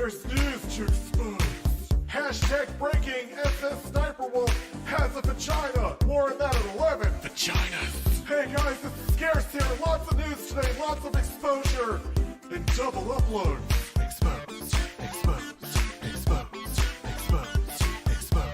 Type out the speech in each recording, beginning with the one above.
There's news to expose. Hashtag breaking SS Sniper Wolf has a vagina. More on that at 11. Vaginas. Hey guys, it's Scarce here. Lots of news today, lots of exposure. And double upload. Expose. Expose. Expose. Expose. Expose. Expose.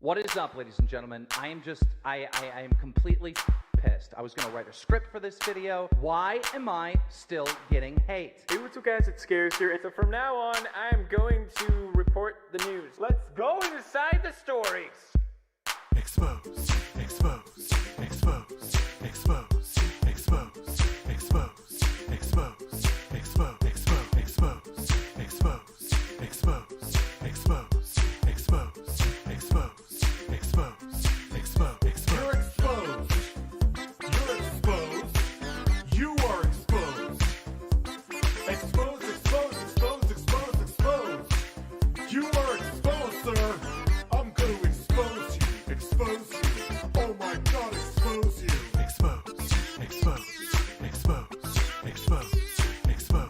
What is up, ladies and gentlemen? I am completely pissed. I was gonna write a script for this video. Why am I still getting hate? Hey, what's up guys, it's Scares here, and so from now on, I am going to report the news. Let's go inside the stories! Expose. Expose. Expose. Expose. Expose. Expose. Expose. Expose. Expose. Expose. Expose. Expose. Expose. You're exposed. You're exposed. You are exposed. Exposed, exposed, exposed, exposed, exposed. You are exposed, sir. I'm going to expose you. Expose you. Oh my God, expose you. Expose. Expose. Expose. Expose. Expose. Expose.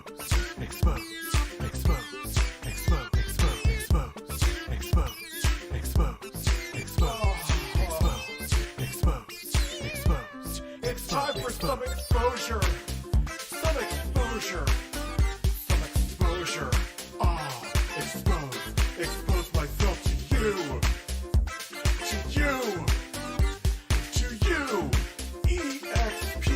Expose. Expose. Expose. Expose. It's time for some exposure. Some exposure. Some exposure. Expose. Expose myself to you. To you. To you. E-X-P-O-S-E.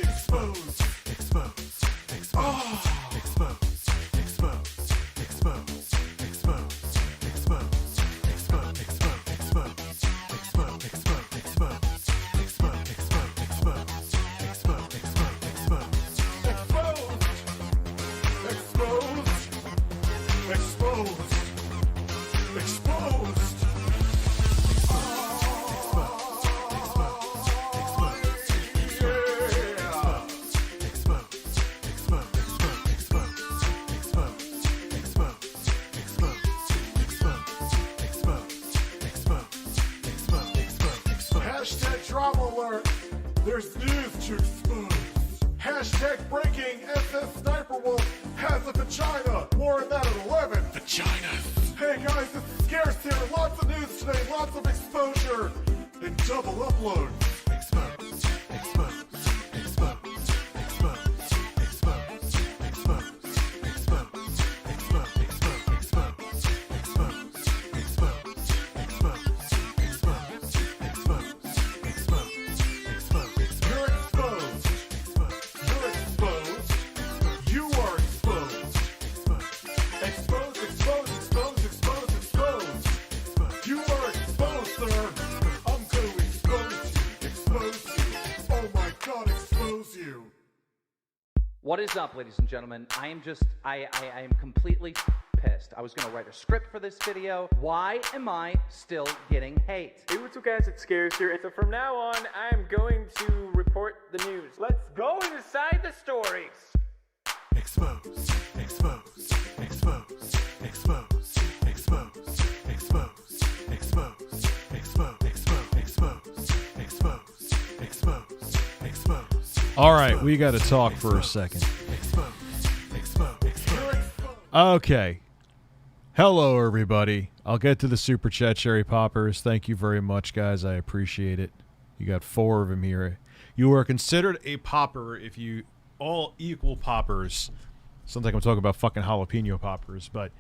Expose. Expose. Expose. Expose. Expose. Expose. Expose. Expose. Expose. Expose. Expose. Expose. Expose. Hashtag drama alert. There's news to expose. Hashtag breaking SS Sniper Wolf has a vagina. More on that at 11. Vaginas. Hey guys, it's Scarce here. Lots of news today, lots of exposure. And double upload. Expose. Expose. Expose. Expose. Expose. Expose. Expose. Expose. Expose. You're exposed. You're exposed. You are exposed. Exposed, exposed, exposed, exposed, exposed. You are exposed, sir. I'm going to expose you. Expose you. Oh my God, expose you. What is up, ladies and gentlemen? I am completely pissed. I was gonna write a script for this video. Why am I still getting hate? Hey, what's up guys, it's Scares here, and so from now on, I am going to report the news. Let's go inside the stories! Expose. Expose. Expose. Expose. Expose. Expose. Expose. Expose. Expose. Expose. Expose. All right, we got to talk for a second. Expose. Expose. Okay. Hello, everybody. I'll get to the super chat, Cherry Poppers. Thank you very much, guys. I appreciate it. You got 4 of them here. You are considered a popper if you all equal poppers. Sounds like I'm talking about fucking jalapeno poppers, but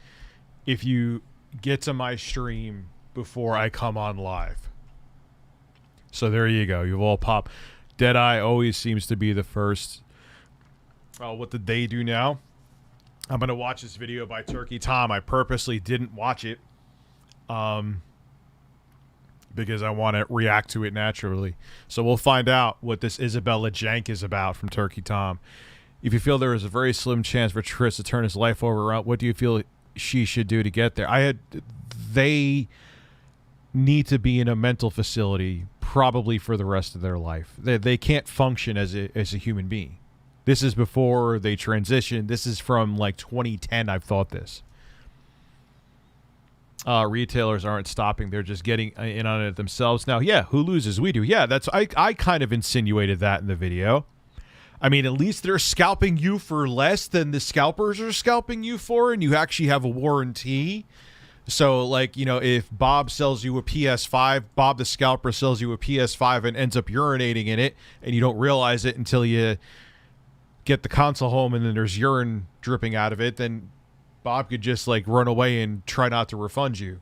if you get to my stream before I come on live. So there you go. You've all popped. Deadeye always seems to be the first. Oh, what did they do now? I'm going to watch this video by Turkey Tom. I purposely didn't watch it because I want to react to it naturally. So we'll find out what this Isabella Janke is about from Turkey Tom. If you feel there is a very slim chance for Tris to turn his life over, what do you feel she should do to get there. They need to be in a mental facility probably for the rest of their life. They can't function as a human being. This is before they transition. This is from like 2010. I've thought this. Retailers aren't stopping. They're just getting in on it themselves. Now, yeah, who loses? We do. Yeah, I kind of insinuated that in the video. I mean, at least they're scalping you for less than the scalpers are scalping you for, and you actually have a warranty. So, like, you know, if Bob sells you a PS5, Bob the scalper sells you a PS5 and ends up urinating in it, and you don't realize it until you get the console home and then there's urine dripping out of it, then Bob could just, like, run away and try not to refund you.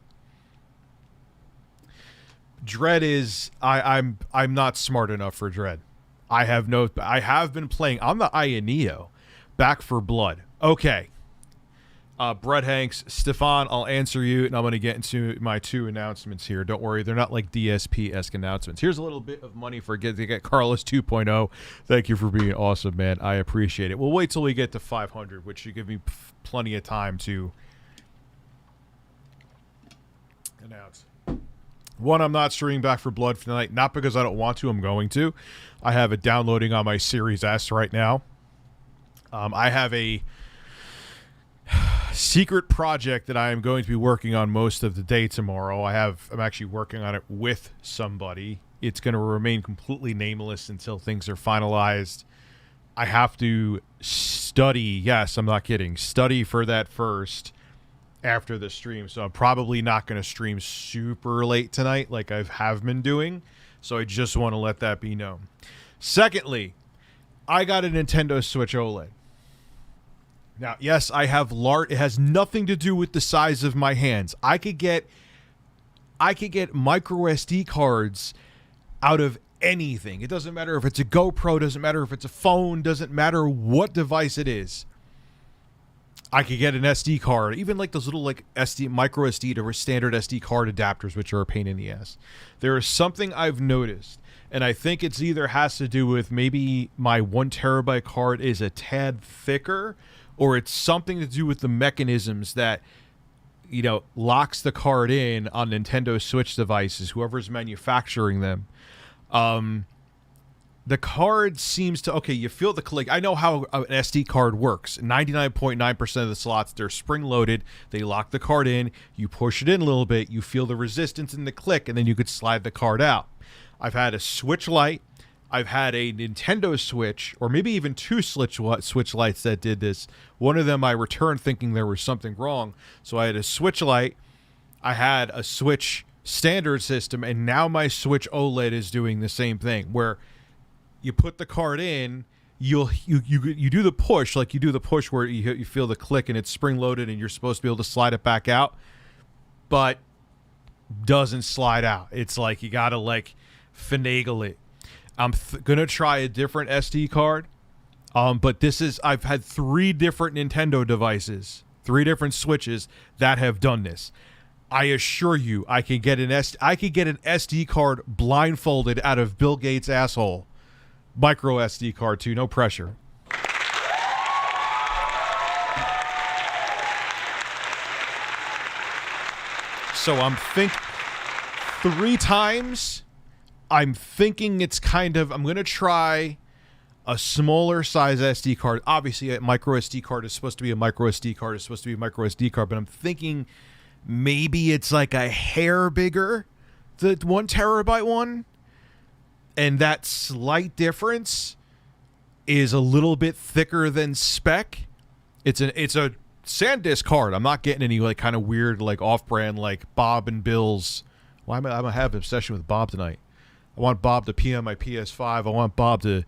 Dread is... I'm not smart enough for Dread. I have been playing on the Aya Neo, Back for Blood. Okay. Brett Hanks, Stefan, I'll answer you, and I'm going to get into my 2 announcements here. Don't worry, they're not like DSP-esque announcements. Here's a little bit of money to get Carlos 2.0. Thank you for being awesome, man. I appreciate it. We'll wait till we get to 500, which should give me plenty of time to announce. 1, I'm not streaming Back for Blood for tonight, not because I don't want to. I'm going to. I have it downloading on my Series S right now. I have a secret project that I am going to be working on most of the day tomorrow. I'm actually working on it with somebody. It's going to remain completely nameless until things are finalized. I have to study. Yes, I'm not kidding. Study for that first after the stream. So I'm probably not going to stream super late tonight like I have been doing. So I just want to let that be known. Secondly, I got a Nintendo Switch OLED. Now, yes, I have large. It has nothing to do with the size of my hands. I could get micro SD cards out of anything. It doesn't matter if it's a GoPro, doesn't matter if it's a phone, doesn't matter what device it is. I could get an SD card, even like those little like micro SD to standard SD card adapters, which are a pain in the ass. There is something I've noticed, and I think it's either has to do with maybe my 1 terabyte card is a tad thicker, or it's something to do with the mechanisms that, you know, locks the card in on Nintendo Switch devices, whoever's manufacturing them. The card seems to, okay, you feel the click. I know how an SD card works. 99.9% of the slots, they're spring-loaded. They lock the card in. You push it in a little bit. You feel the resistance in the click, and then you could slide the card out. I've had a Switch Lite. I've had a Nintendo Switch, or maybe even 2 Switch Lites that did this. One of them I returned thinking there was something wrong. So I had a Switch Lite. I had a Switch standard system, and now my Switch OLED is doing the same thing, where you put the card in, you do the push, like you do the push where you feel the click and it's spring-loaded and you're supposed to be able to slide it back out, but doesn't slide out. It's like you got to like finagle it. I'm going to try a different SD card, but I've had 3 different Nintendo devices, 3 different Switches that have done this. I assure you, I could get an SD card blindfolded out of Bill Gates' asshole. Micro SD card too, no pressure. So I'm 3 times. I'm thinking it's kind of, I'm going to try a smaller size SD card. Obviously, a micro SD card is supposed to be a micro SD card. It's supposed to be a micro SD card, but I'm thinking maybe it's like a hair bigger, the 1 terabyte one. And that slight difference is a little bit thicker than spec. It's a SanDisk card. I'm not getting any like kind of weird like off-brand like Bob and Bill's. Why am I gonna have an obsession with Bob tonight? I want Bob to PM my PS5. I want Bob to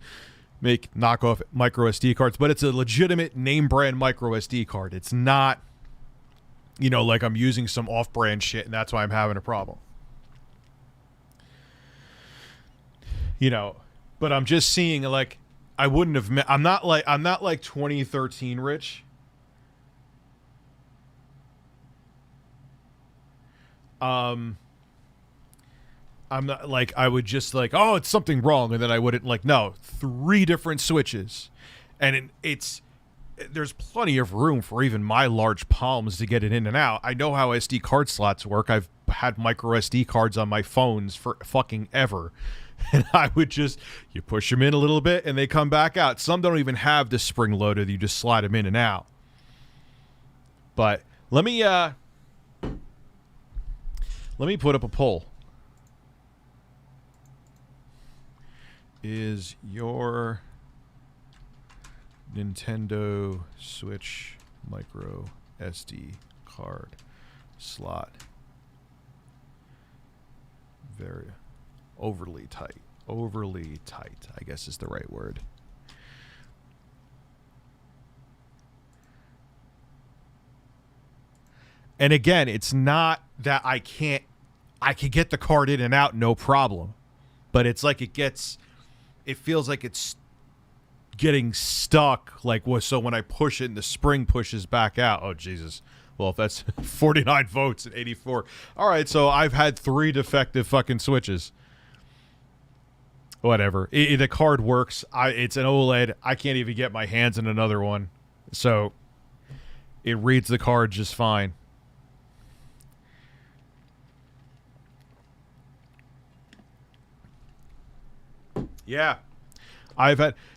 make knockoff micro SD cards, but it's a legitimate name brand micro SD card. It's not, you know, like I'm using some off-brand shit and that's why I'm having a problem. You know, but I'm just seeing like I wouldn't have I'm not like 2013 rich. I'm not like I would just like, oh, it's something wrong, and then I wouldn't like, no, 3 different Switches, and it's there's plenty of room for even my large palms to get it in and out. I know how SD card slots work. I've had micro SD cards on my phones for fucking ever. And I would just, you push them in a little bit and they come back out. Some don't even have the spring loaded. You just slide them in and out. But let me put up a poll. Is your Nintendo Switch micro SD card slot very overly tight? Overly tight, I guess is the right word. And again, it's not that I can get the card in and out, no problem. But it's like it feels like it's getting stuck. So when I push it and the spring pushes back out. Oh, Jesus. Well, if that's 49 votes and 84. All right, so I've had 3 defective fucking Switches. Whatever. The card works. It's an OLED. I can't even get my hands in another one. So it reads the card just fine. Yeah.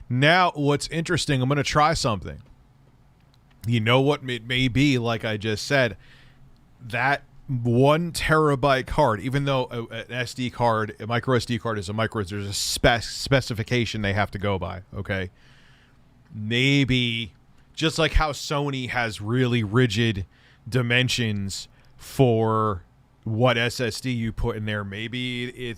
Now, what's interesting, I'm going to try something. You know what it may be, like I just said, that 1 terabyte card, even though an SD card, a micro SD card is a micro, there's a specification they have to go by, okay? Maybe, just like how Sony has really rigid dimensions for what SSD you put in there, maybe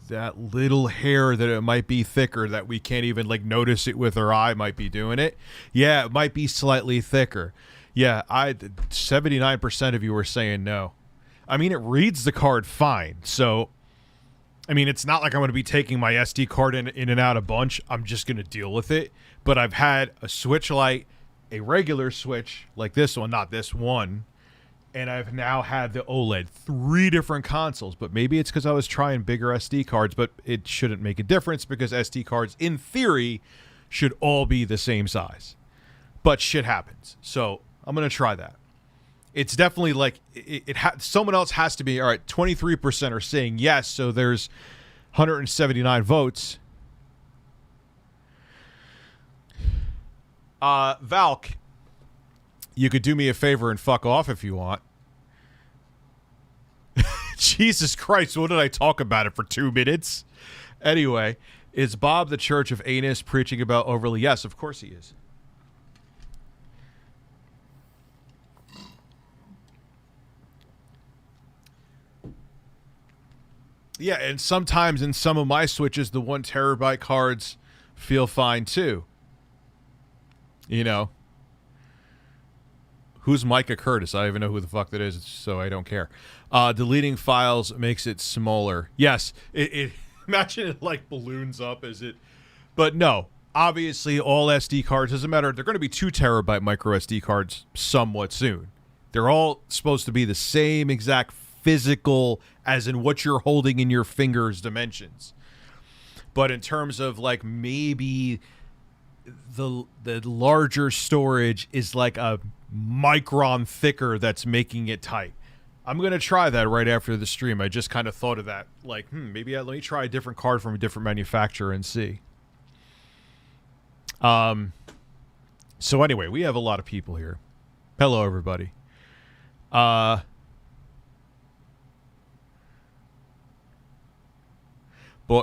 that little hair that it might be thicker that we can't even notice it with our eye might be doing it. Yeah, it might be slightly thicker. Yeah, 79% of you were saying no. I mean, it reads the card fine. So, I mean, it's not like I'm going to be taking my SD card in and out a bunch. I'm just going to deal with it. But I've had a Switch Lite, a regular Switch like this one, not this one, and I've now had the OLED, 3 different consoles. But maybe it's because I was trying bigger SD cards, but it shouldn't make a difference because SD cards, in theory, should all be the same size. But shit happens. So I'm going to try that. It's definitely someone else has to be, all right, 23% are saying yes, so there's 179 votes. Valk, you could do me a favor and fuck off if you want. Jesus Christ, what did I talk about it for 2 minutes? Anyway, is Bob the Church of Anus preaching about overly? Yes, of course he is. Yeah, and sometimes in some of my Switches, the 1 terabyte cards feel fine too. You know. Who's Micah Curtis? I don't even know who the fuck that is, so I don't care. Deleting files makes it smaller. Yes, imagine it balloons up as it... But no, obviously all SD cards, doesn't matter. They're going to be 2 terabyte micro SD cards somewhat soon. They're all supposed to be the same exact physical, as in what you're holding in your fingers dimensions. But in terms of maybe the larger storage is a micron thicker that's making it tight. I'm going to try that right after the stream. I just kind of thought of that. Maybe let me try a different card from a different manufacturer and see. So anyway, we have a lot of people here. Hello, everybody. But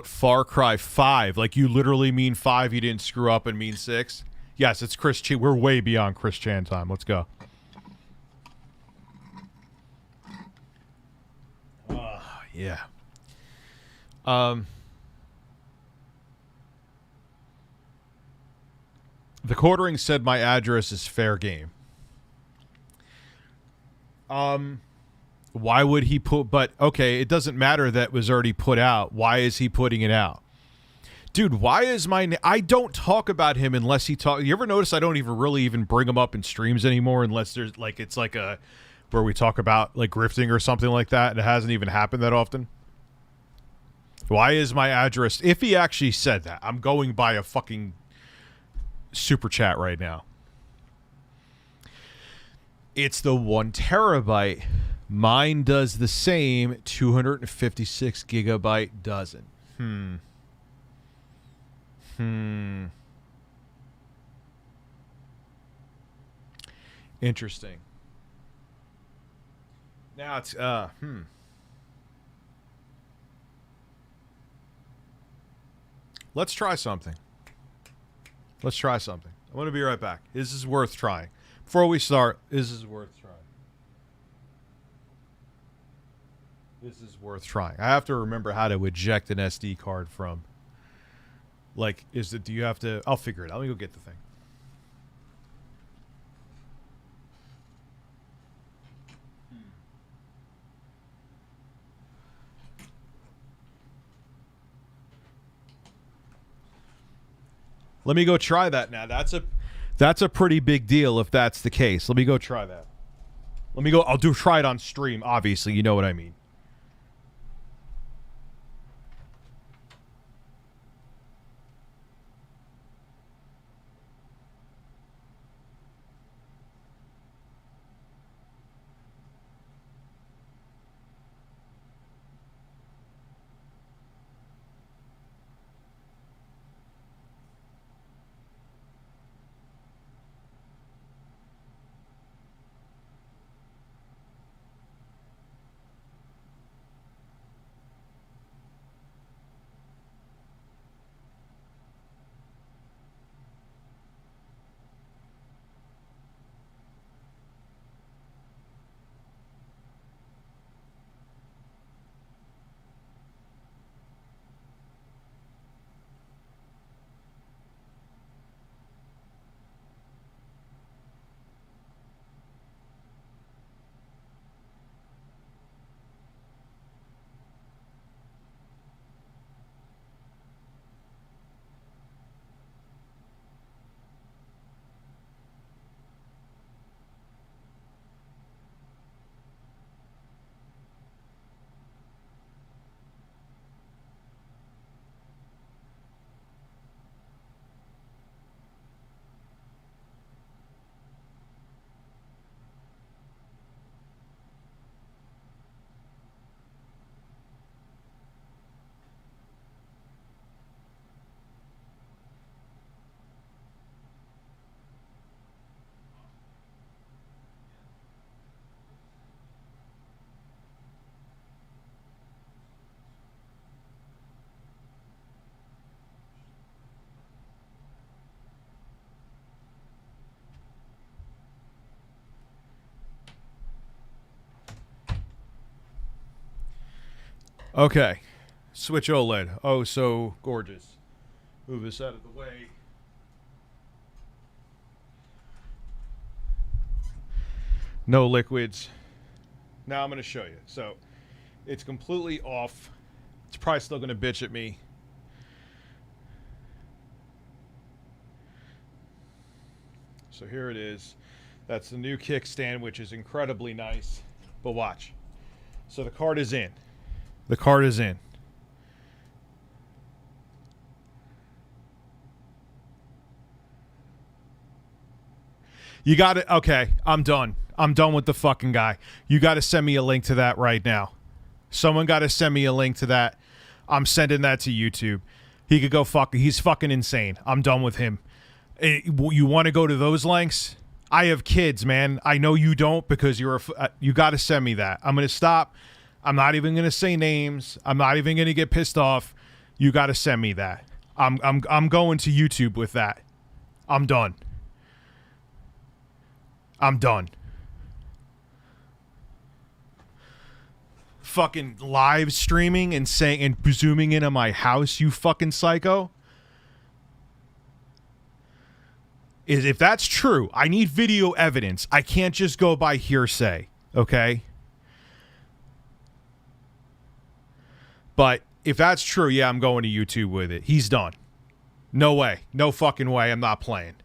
Far Cry 5, you literally mean 5, you didn't screw up and mean 6? Yes, it's Chris Chan. We're way beyond Chris Chan time. Let's go. Yeah. The quartering said my address is fair game. Why would he put... But, okay, it doesn't matter that was already put out. Why is he putting it out? Dude, why is my... I don't talk about him unless he talk... You ever notice I don't even really even bring him up in streams anymore unless there's, it's a... Where we talk about, grifting or something like that, and it hasn't even happened that often? Why is my address... If he actually said that, I'm going by a fucking super chat right now. It's the 1 terabyte. Mine does the same. 256 gigabyte doesn't. Interesting. Now it's Let's try something. I'm going to be right back. This is worth trying. Before we start, this is worth trying. I have to remember how to eject an SD card from. Like, do you have to... I'll figure it out. Let me go get the thing. Let me go try that now. That's a pretty big deal if that's the case. Let me go try that. I'll try it on stream, obviously. You know what I mean. Okay. Switch OLED. Oh, so gorgeous. Move this out of the way. No liquids. Now I'm going to show you. So it's completely off. It's probably still going to bitch at me. So here it is. That's the new kickstand, which is incredibly nice. But watch. So the card is in. The card is in. You got it. Okay, I'm done. I'm done with the fucking guy. You got to send me a link to that right now. Someone got to send me a link to that. I'm sending that to YouTube. He could go fuck. He's fucking insane. I'm done with him. You want to go to those lengths? I have kids, man. I know you don't because you got to send me that. I'm going to stop. I'm not even going to say names. I'm not even going to get pissed off. You got to send me that. I'm going to YouTube with that. I'm done. I'm done. Fucking live streaming and saying and zooming into my house, you fucking psycho. If that's true, I need video evidence. I can't just go by hearsay, okay? But if that's true, yeah, I'm going to YouTube with it. He's done. No way. No fucking way. I'm not playing.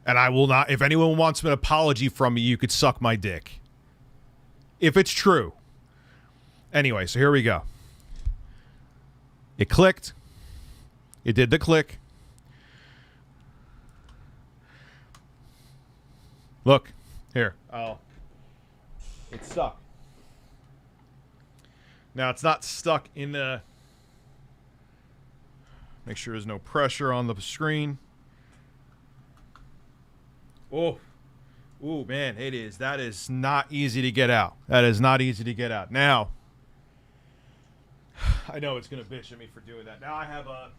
And I will not. If anyone wants an apology from me, you could suck my dick. If it's true. Anyway, so here we go. It clicked. It did the click. Look. Here. It's stuck. Now it's not stuck in the... Make sure there's no pressure on the screen. Oh. Ooh, man, it is. That is not easy to get out. That is not easy to get out. Now, I know it's going to bitch at me for doing that. Now I have a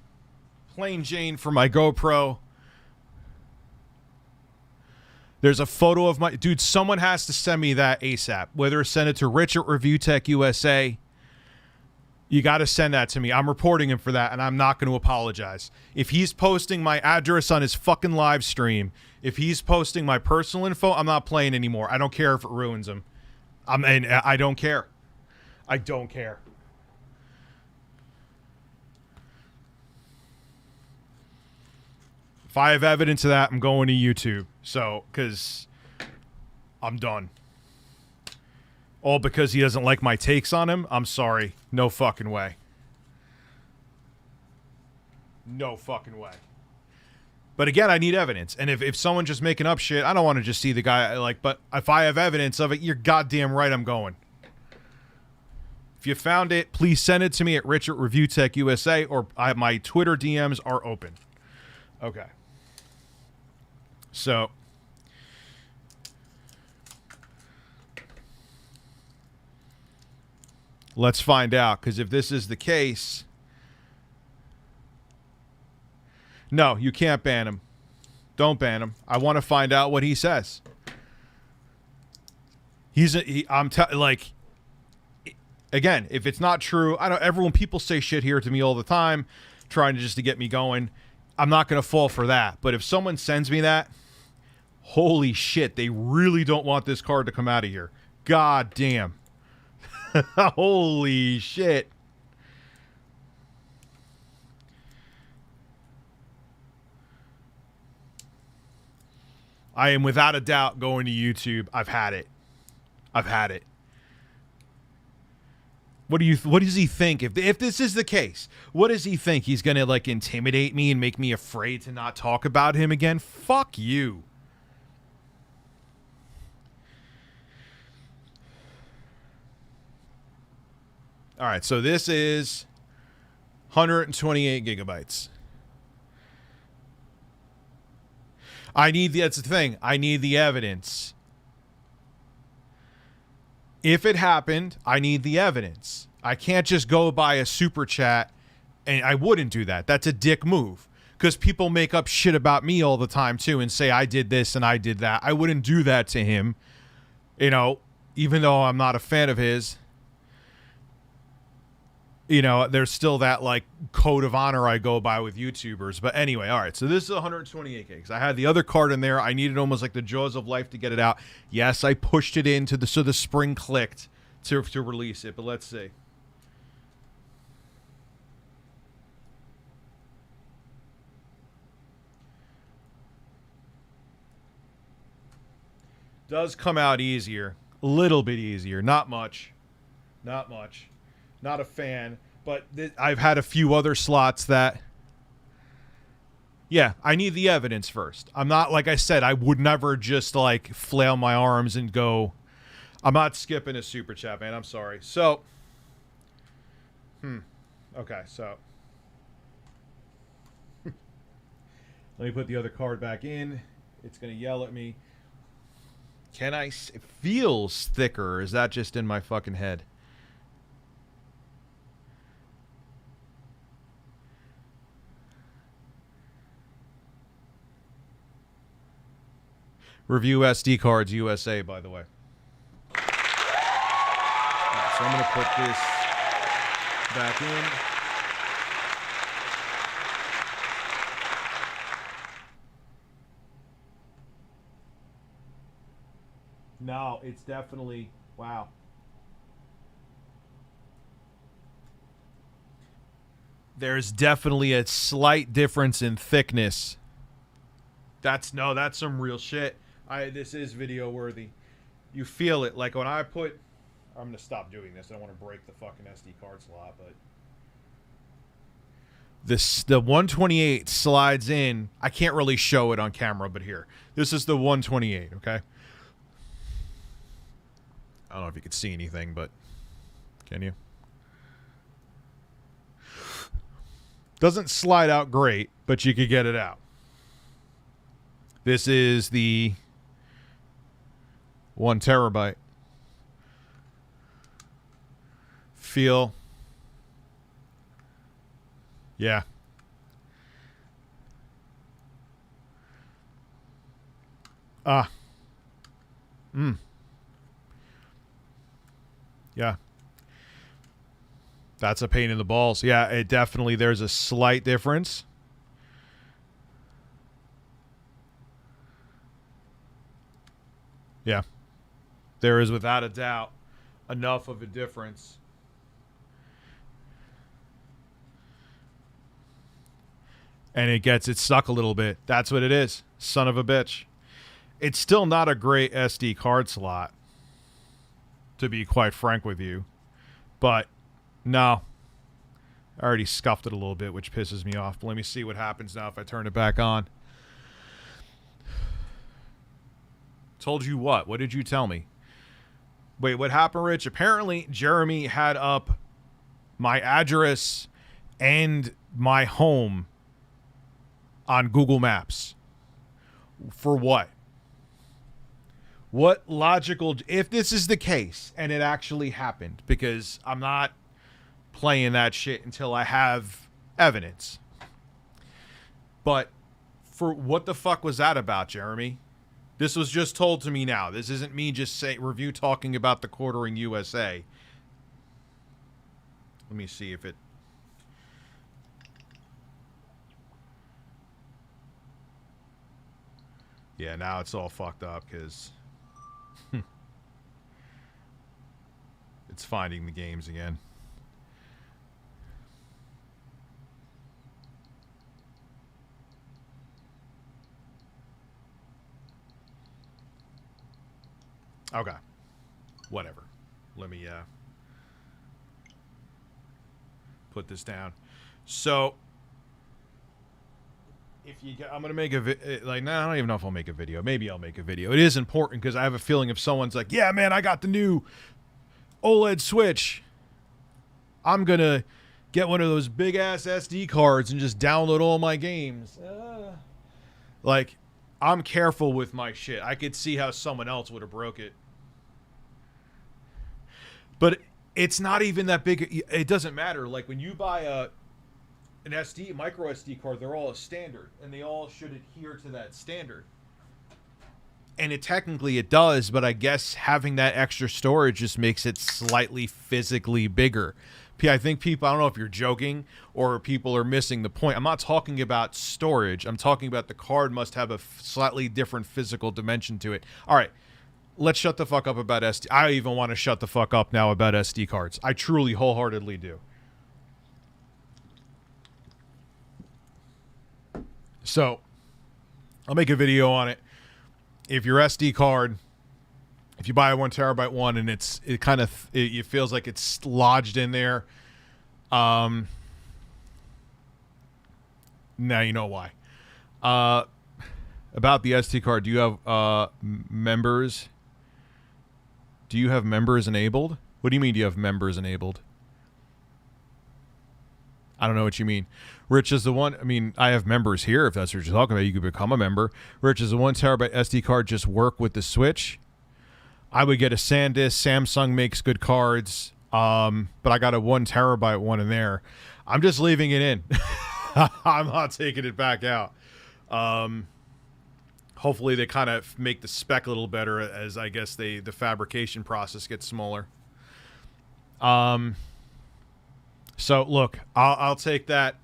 plain Jane for my GoPro. There's a photo of my... Dude, someone has to send me that ASAP. Whether send it to Rich at Review Tech USA. You got to send that to me. I'm reporting him for that, and I'm not going to apologize. If he's posting my address on his fucking live stream, if he's posting my personal info, I'm not playing anymore. I don't care if it ruins him. I don't care. I don't care. If I have evidence of that, I'm going to YouTube. So, because I'm done. All because he doesn't like my takes on him? I'm sorry. No fucking way. No fucking way. But again, I need evidence. And if someone's just making up shit, I don't want to just see the guy, like, but if I have evidence of it, you're goddamn right I'm going. If you found it, please send it to me at Rich at Review Tech USA, or my Twitter DMs are open. Okay. So... let's find out, because if this is the case... No, you can't ban him. Don't ban him. I want to find out what he says. Like... Again, if it's not true... I don't... People say shit here to me all the time, trying to get me going. I'm not going to fall for that. But if someone sends me that... Holy shit, they really don't want this card to come out of here. God damn. Holy shit. I am without a doubt going to YouTube. I've had it. I've had it. What does he think? If this is the case, what does he think? He's going to like intimidate me and make me afraid to not talk about him again? Fuck you. All right, so this is 128 gigabytes. That's the thing. I need the evidence. If it happened, I need the evidence. I can't just go by a super chat, and I wouldn't do that. That's a dick move. Because people make up shit about me all the time, too, and say I did this and I did that. I wouldn't do that to him, you know, even though I'm not a fan of his. You know, there's still that, like, code of honor I go by with YouTubers. But anyway, all right, so this is 128 gigs. I had the other card in there. I needed almost like the jaws of life to get it out. Yes, I pushed it in so the spring clicked to release it. But let's see. Does come out easier. A little bit easier. Not much. Not much. Not a fan, but I've had a few other slots that... Yeah, I need the evidence first. I'm not, like I said, I would never just, like, flail my arms and go... I'm not skipping a super chat, man. I'm sorry. So... Okay, so... Let me put the other card back in. It's going to yell at me. It feels thicker, or is that just in my fucking head? Review SD cards USA, by the way. Right, so I'm going to put this back in. No, it's definitely... Wow. There's definitely a slight difference in thickness. That's some real shit. This is video worthy. You feel it. Like when I put... I'm going to stop doing this. I don't want to break the fucking SD card slot, but... The 128 slides in. I can't really show it on camera, but here. This is the 128, okay? don't know if you could see anything, but can you? Doesn't slide out great, but you could get it out. This is the 1 terabyte. Feel. Yeah. Yeah. That's a pain in the balls. Yeah, it definitely, there's a slight difference. Yeah. There is without a doubt enough of a difference. And it stuck a little bit. That's what it is. Son of a bitch. It's still not a great SD card slot, to be quite frank with you. But, no. I already scuffed it a little bit, which pisses me off. But let me see what happens now if I turn it back on. Told you what? What did you tell me? Wait, what happened, Rich? Apparently, Jeremy had up my address and my home on Google Maps. For what? What logical... If this is the case, and it actually happened, because I'm not playing that shit until I have evidence. But for what the fuck was that about, Jeremy? This was just told to me now. This isn't me just review talking about the Quartering USA. Let me see if it... Yeah, now it's all fucked up because it's finding the games again. Okay. Whatever. Let me put this down. So if you get, I'm going to make I don't even know if I'll make a video. Maybe I'll make a video. It is important because I have a feeling if someone's like, yeah, man, I got the new OLED Switch, I'm going to get one of those big ass SD cards and just download all my games. Like, I'm careful with my shit. I could see how someone else would have broke it. But it's not even that big. It doesn't matter. Like, when you buy an micro SD card, they're all a standard, and they all should adhere to that standard. And technically it does, but I guess having that extra storage just makes it slightly physically bigger. I think people, I don't know if you're joking or people are missing the point. I'm not talking about storage. I'm talking about the card must have a slightly different physical dimension to it. All right, let's shut the fuck up about SD. I even want to shut the fuck up now about SD cards. I truly wholeheartedly do. So, I'll make a video on it. If your SD card, if you buy a 1 terabyte one and it feels like it's lodged in there, now you know why. About the SD card, do you have members? Do you have members enabled? What do you mean? Do you have members enabled? I don't know what you mean. Rich is the one. I mean, I have members here. If that's what you're talking about, you could become a member. Rich, is the 1 terabyte SD card just work with the Switch? I would get a SanDisk. Samsung makes good cards, but I got a 1 terabyte one in there. I'm just leaving it in. I'm not taking it back out. Hopefully, they kind of make the spec a little better as I guess the fabrication process gets smaller. So look, I'll take that.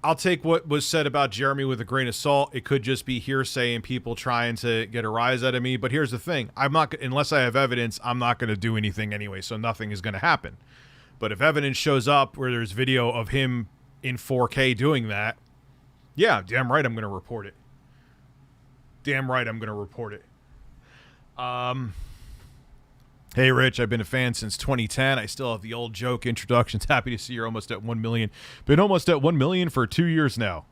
I'll take what was said about Jeremy with a grain of salt. It could just be hearsay and people trying to get a rise out of me. But here's the thing. I'm not, unless I have evidence, I'm not going to do anything anyway. So nothing is going to happen. But if evidence shows up where there's video of him in 4K doing that, yeah, damn right I'm going to report it. Damn right I'm going to report it. Hey, Rich, I've been a fan since 2010. I still have the old joke introductions. Happy to see you're almost at 1 million. Been almost at 1 million for 2 years now.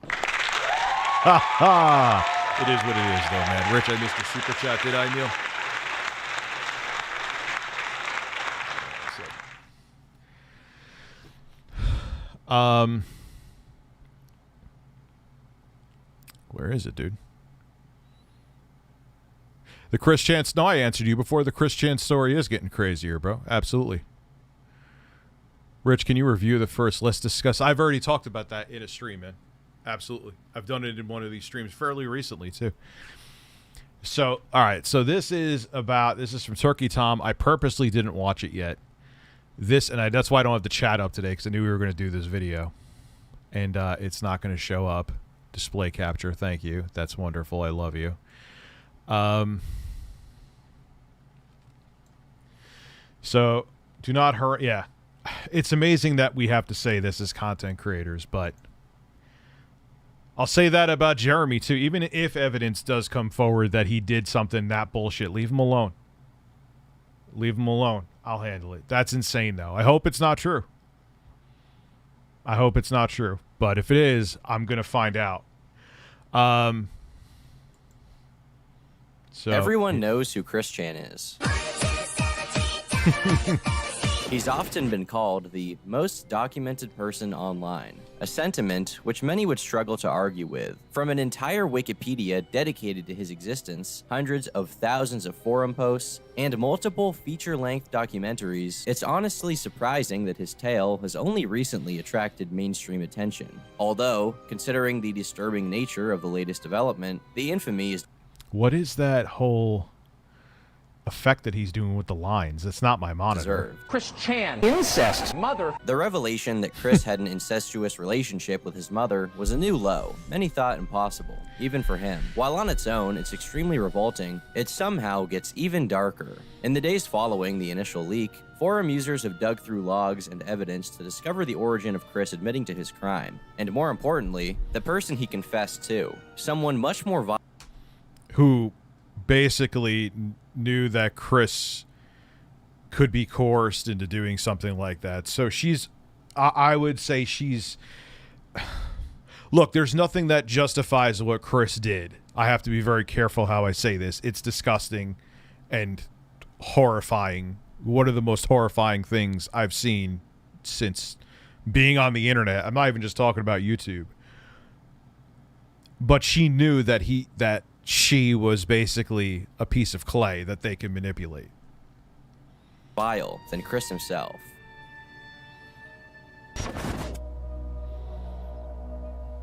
Ha ha! It is what it is, though, man. Rich, I missed your super chat, did I, Neil? Where is it, dude? The Chris Chan. No, I answered you before. The Chris Chan story is getting crazier, bro. Absolutely. Rich, can you review the first? Let's discuss. I've already talked about that in a stream, man. Absolutely. I've done it in one of these streams fairly recently, too. So, all right. So this is from Turkey Tom. I purposely didn't watch it yet. That's why I don't have the chat up today, because I knew we were going to do this video. And it's not going to show up. Display capture. Thank you. That's wonderful. I love you. So do not hurt. Yeah. It's amazing that we have to say this as content creators, but I'll say that about Jeremy too. Even if evidence does come forward that he did something that bullshit, leave him alone. Leave him alone. I'll handle it. That's insane though. I hope it's not true. I hope it's not true. But if it is, I'm going to find out. So everyone knows who Chris Chan is. He's often been called the most documented person online, a sentiment which many would struggle to argue with. From an entire Wikipedia dedicated to his existence, hundreds of thousands of forum posts, and multiple feature-length documentaries, it's honestly surprising that his tale has only recently attracted mainstream attention. Although, considering the disturbing nature of the latest development, the infamy is... What is that whole effect that he's doing with the lines? It's not my monitor. Deserved. Chris Chan. Incest. Mother. The revelation that Chris had an incestuous relationship with his mother was a new low, many thought impossible, even for him. While on its own, it's extremely revolting, it somehow gets even darker. In the days following the initial leak, forum users have dug through logs and evidence to discover the origin of Chris admitting to his crime, and more importantly, the person he confessed to, someone much more who basically knew that Chris could be coerced into doing something like that. So I would say she's... Look, there's nothing that justifies what Chris did. I have to be very careful how I say this. It's disgusting and horrifying. One of the most horrifying things I've seen since being on the internet. I'm not even just talking about YouTube. But she knew that she was basically a piece of clay that they could manipulate. Vile than Chris himself.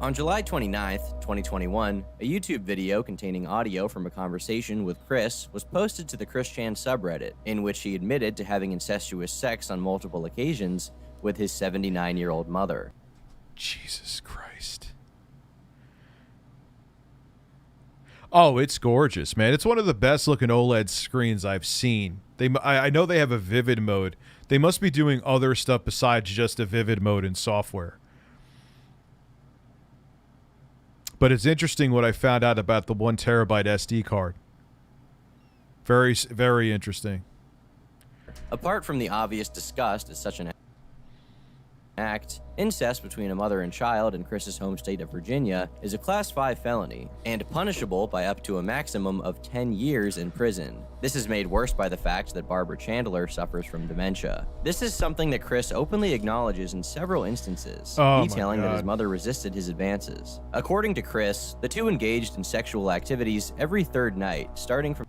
On July 29th, 2021, a YouTube video containing audio from a conversation with Chris was posted to the Chris Chan subreddit, in which he admitted to having incestuous sex on multiple occasions with his 79-year-old mother. Jesus Christ. Oh, it's gorgeous, man. It's one of the best looking OLED screens I've seen. I know they have a vivid mode. They must be doing other stuff besides just a vivid mode in software. But it's interesting what I found out about the 1 terabyte SD card. Very, very interesting. Apart from the obvious disgust at such an act, incest between a mother and child in Chris's home state of Virginia is a Class 5 felony and punishable by up to a maximum of 10 years in prison. This is made worse by the fact that Barbara Chandler suffers from dementia. This is something that Chris openly acknowledges in several instances, detailing that his mother resisted his advances. According to Chris, the two engaged in sexual activities every third night, starting from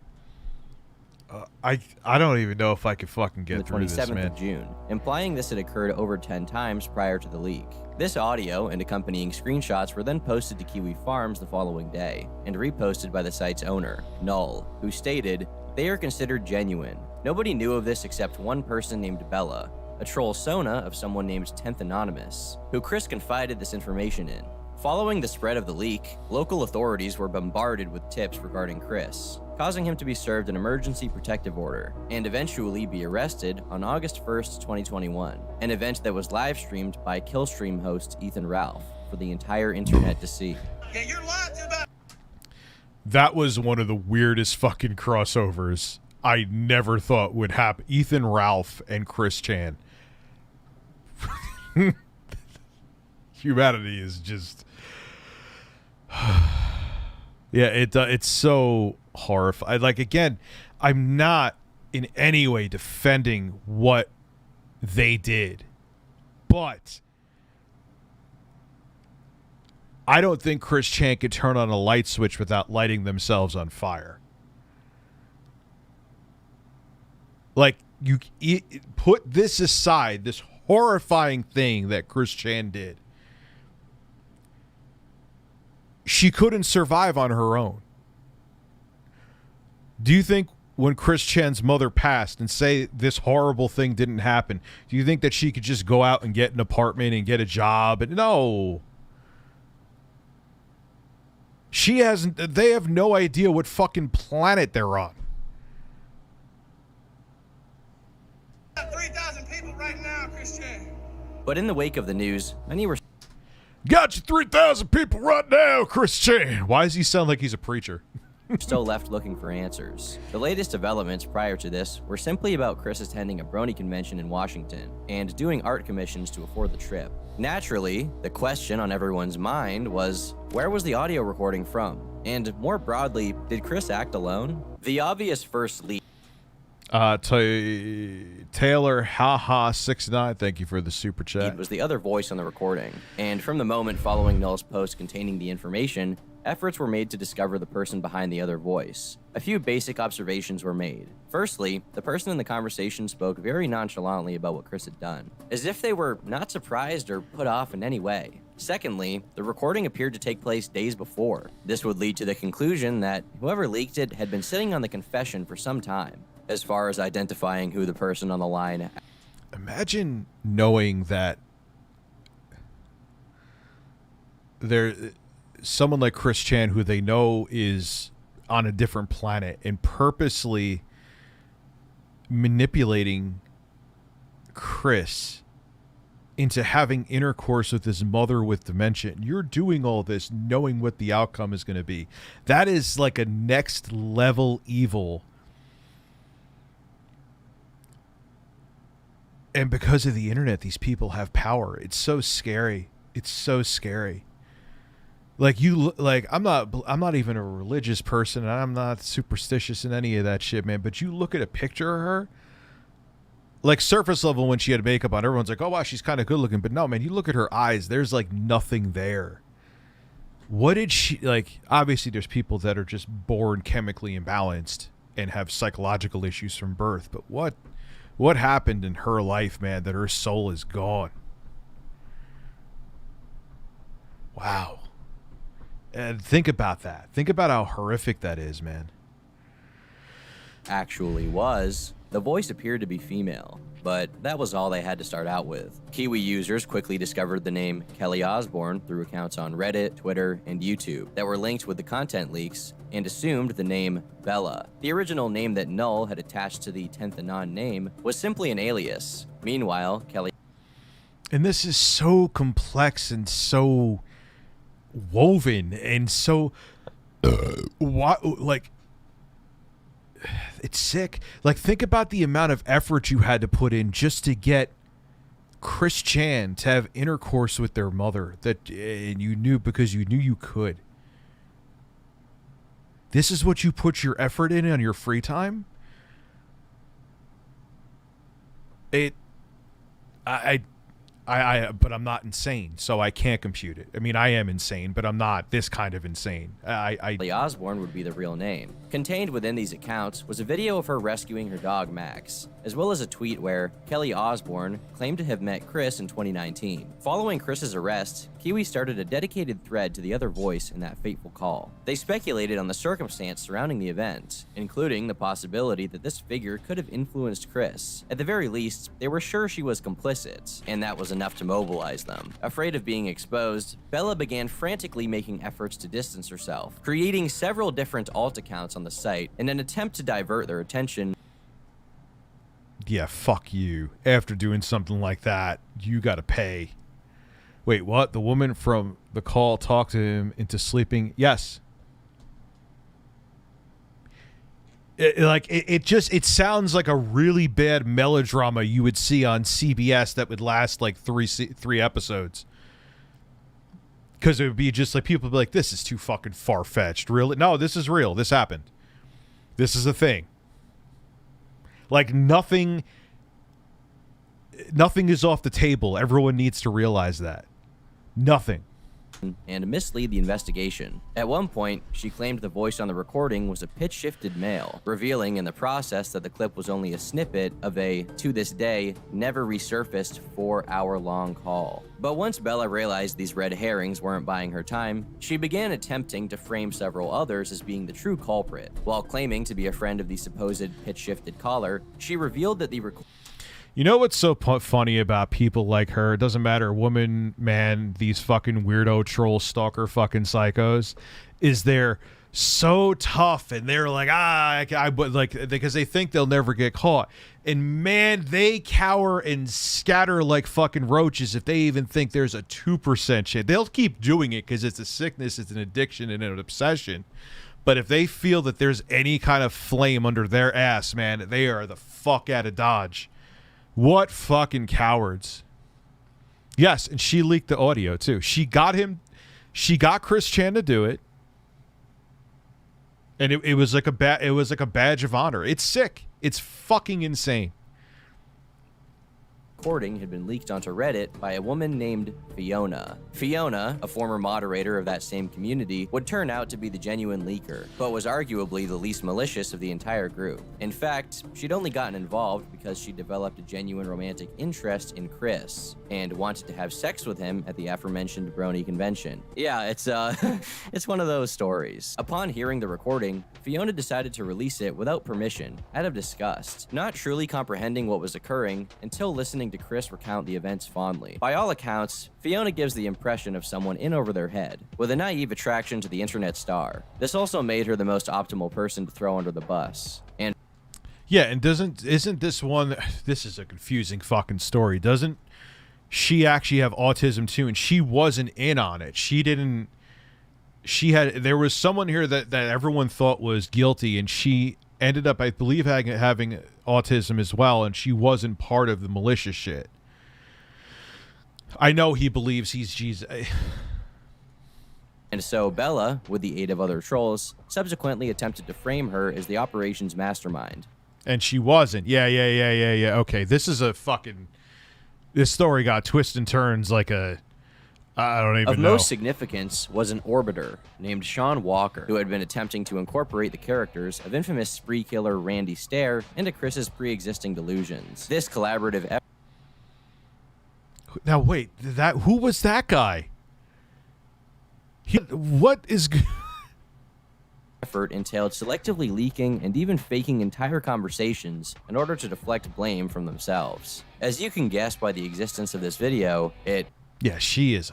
I don't even know if I could fucking get through this, man. The 27th of June, implying this had occurred over 10 times prior to the leak. This audio and accompanying screenshots were then posted to Kiwi Farms the following day, and reposted by the site's owner, Null, who stated, "They are considered genuine. Nobody knew of this except one person named Bella, a troll Sona of someone named 10th Anonymous, who Chris confided this information in." Following the spread of the leak, local authorities were bombarded with tips regarding Chris, causing him to be served an emergency protective order, and eventually be arrested on August 1st, 2021, an event that was live-streamed by Killstream host Ethan Ralph for the entire internet to see. Yeah, you're lying about. That was one of the weirdest fucking crossovers I never thought would happen. Ethan Ralph and Chris Chan. Humanity is just... Yeah, it's so horrifying. Like, again, I'm not in any way defending what they did, but I don't think Chris Chan could turn on a light switch without lighting themselves on fire. Like, put this aside, this horrifying thing that Chris Chan did. She couldn't survive on her own. Do you think when Chris Chan's mother passed and say this horrible thing didn't happen, do you think that she could just go out and get an apartment and get a job? And no. She hasn't. They have no idea what fucking planet they're on. 3,000 people right now, Christian. But in the wake of the news, many were Got you 3,000 people right now, Chris Chan. Why does he sound like he's a preacher? still left looking for answers. The latest developments prior to this were simply about Chris attending a Brony convention in Washington and doing art commissions to afford the trip. Naturally, the question on everyone's mind was, where was the audio recording from? And more broadly, did Chris act alone? The obvious first lead Taylor haha69, thank you for the super chat. was the other voice on the recording. And from the moment following Null's post containing the information, efforts were made to discover the person behind the other voice. A few basic observations were made. Firstly, the person in the conversation spoke very nonchalantly about what Chris had done, as if they were not surprised or put off in any way. Secondly, the recording appeared to take place days before. This would lead to the conclusion that whoever leaked it had been sitting on the confession for some time. As far as identifying who the person on the line... Imagine knowing that someone like Chris Chan, who they know is on a different planet, and purposely manipulating Chris into having intercourse with his mother with dementia. You're doing all this knowing what the outcome is going to be. That is like a next level evil. And because of the internet, these people have power. It's so scary. It's so scary. Like I'm not even a religious person, and I'm not superstitious in any of that shit, man. But you look at a picture of her, like surface level when she had makeup on, everyone's like, oh wow, she's kind of good looking. But no, man, you look at her eyes, there's like nothing there. What did she like? Obviously, there's people that are just born chemically imbalanced and have psychological issues from birth. But what happened in her life, man, that her soul is gone? Wow. And think about that. Think about how horrific that is, man. actually was, the voice appeared to be female, but that was all they had to start out with. Kiwi users quickly discovered the name Kelly Osbourne through accounts on Reddit, Twitter, and YouTube that were linked with the content leaks and assumed the name Bella. The original name that Null had attached to the 10th Anon name was simply an alias. Meanwhile, Kelly... And this is so complex and so woven and so... like... It's sick. Like, think about the amount of effort you had to put in just to get Chris Chan to have intercourse with their mother, and you knew because you knew you could. This is what you put your effort in on your free time? But I'm not insane, so I can't compute it. I mean, I am insane, but I'm not this kind of insane. Kelly Osbourne would be the real name. Contained within these accounts was a video of her rescuing her dog Max, as well as a tweet where Kelly Osbourne claimed to have met Chris in 2019. Following Chris's arrest, Kiwi started a dedicated thread to the other voice in that fateful call. They speculated on the circumstance surrounding the event, including the possibility that this figure could have influenced Chris. At the very least, they were sure she was complicit, and that was enough to mobilize them. Afraid of being exposed, Bella began frantically making efforts to distance herself, creating several different alt accounts on the site in an attempt to divert their attention. Yeah, fuck you. After doing something like that, you gotta pay. Wait, what? The woman from the call talked to him into sleeping? Yes. It sounds like a really bad melodrama you would see on CBS that would last like three episodes. Because it would be just like, people would be like, this is too fucking far-fetched. Really? No, this is real. This happened. This is a thing. Like, nothing is off the table. Everyone needs to realize that. Nothing. and mislead the investigation. At one point, she claimed the voice on the recording was a pitch-shifted male, revealing in the process that the clip was only a snippet of a, to this day, never resurfaced 4-hour-long call. But once Bella realized these red herrings weren't buying her time, she began attempting to frame several others as being the true culprit. While claiming to be a friend of the supposed pitch-shifted caller, she revealed that the You know what's so funny about people like her? It doesn't matter, woman, man, these fucking weirdo troll stalker fucking psychos, is they're so tough and they're like, like, because they think they'll never get caught. And man, they cower and scatter like fucking roaches if they even think there's a 2% chance. They'll keep doing it because it's a sickness, it's an addiction, and an obsession. But if they feel that there's any kind of flame under their ass, man, they are the fuck out of Dodge. What fucking cowards. Yes, and she leaked the audio too. She got Chris Chan to do it. And it was like a badge of honor. It's sick. It's fucking insane. recording had been leaked onto Reddit by a woman named Fiona. Fiona, a former moderator of that same community, would turn out to be the genuine leaker, but was arguably the least malicious of the entire group. In fact, she'd only gotten involved because she developed a genuine romantic interest in Chris and wanted to have sex with him at the aforementioned Brony convention. Yeah, it's it's one of those stories. Upon hearing the recording, Fiona decided to release it without permission, out of disgust, not truly comprehending what was occurring until listening to Chris recount the events fondly. By all accounts, Fiona gives the impression of someone in over their head, with a naive attraction to the internet star. This also made her the most optimal person to throw under the bus. And yeah, and isn't this one, this is a confusing fucking story, doesn't she actually have autism too, and she wasn't in on it. There was someone here that everyone thought was guilty, and she ended up, I believe, having autism as well, and she wasn't part of the malicious shit. I know he believes he's Jesus. And so Bella, with the aid of other trolls, subsequently attempted to frame her as the operation's mastermind. And she wasn't. Yeah. Okay, this story got twists and turns like a... I don't even know. Of most significance was an orbiter named Sean Walker, who had been attempting to incorporate the characters of infamous spree killer Randy Stair into Chris's pre-existing delusions. This collaborative effort... Now wait, who was that guy? What is... effort entailed selectively leaking and even faking entire conversations in order to deflect blame from themselves. As you can guess by the existence of this video, it... Yeah, she is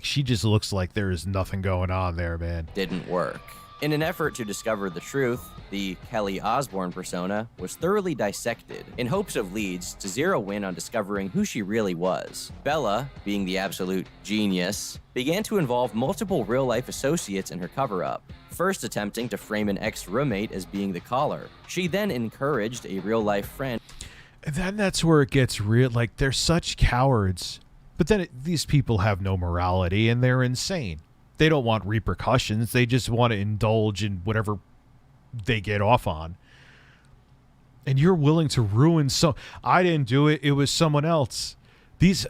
she just looks like there is nothing going on there, man. Didn't work. In an effort to discover the truth, the Kelly Osbourne persona was thoroughly dissected in hopes of leads to zero in on discovering who she really was. Bella, being the absolute genius, began to involve multiple real-life associates in her cover-up, first attempting to frame an ex-roommate as being the caller. She then encouraged a real-life friend. And then that's where it gets real. Like, they're such cowards. But then these people have no morality, and they're insane. They don't want repercussions. They just want to indulge in whatever they get off on. And you're willing to ruin I didn't do it. It was someone else. These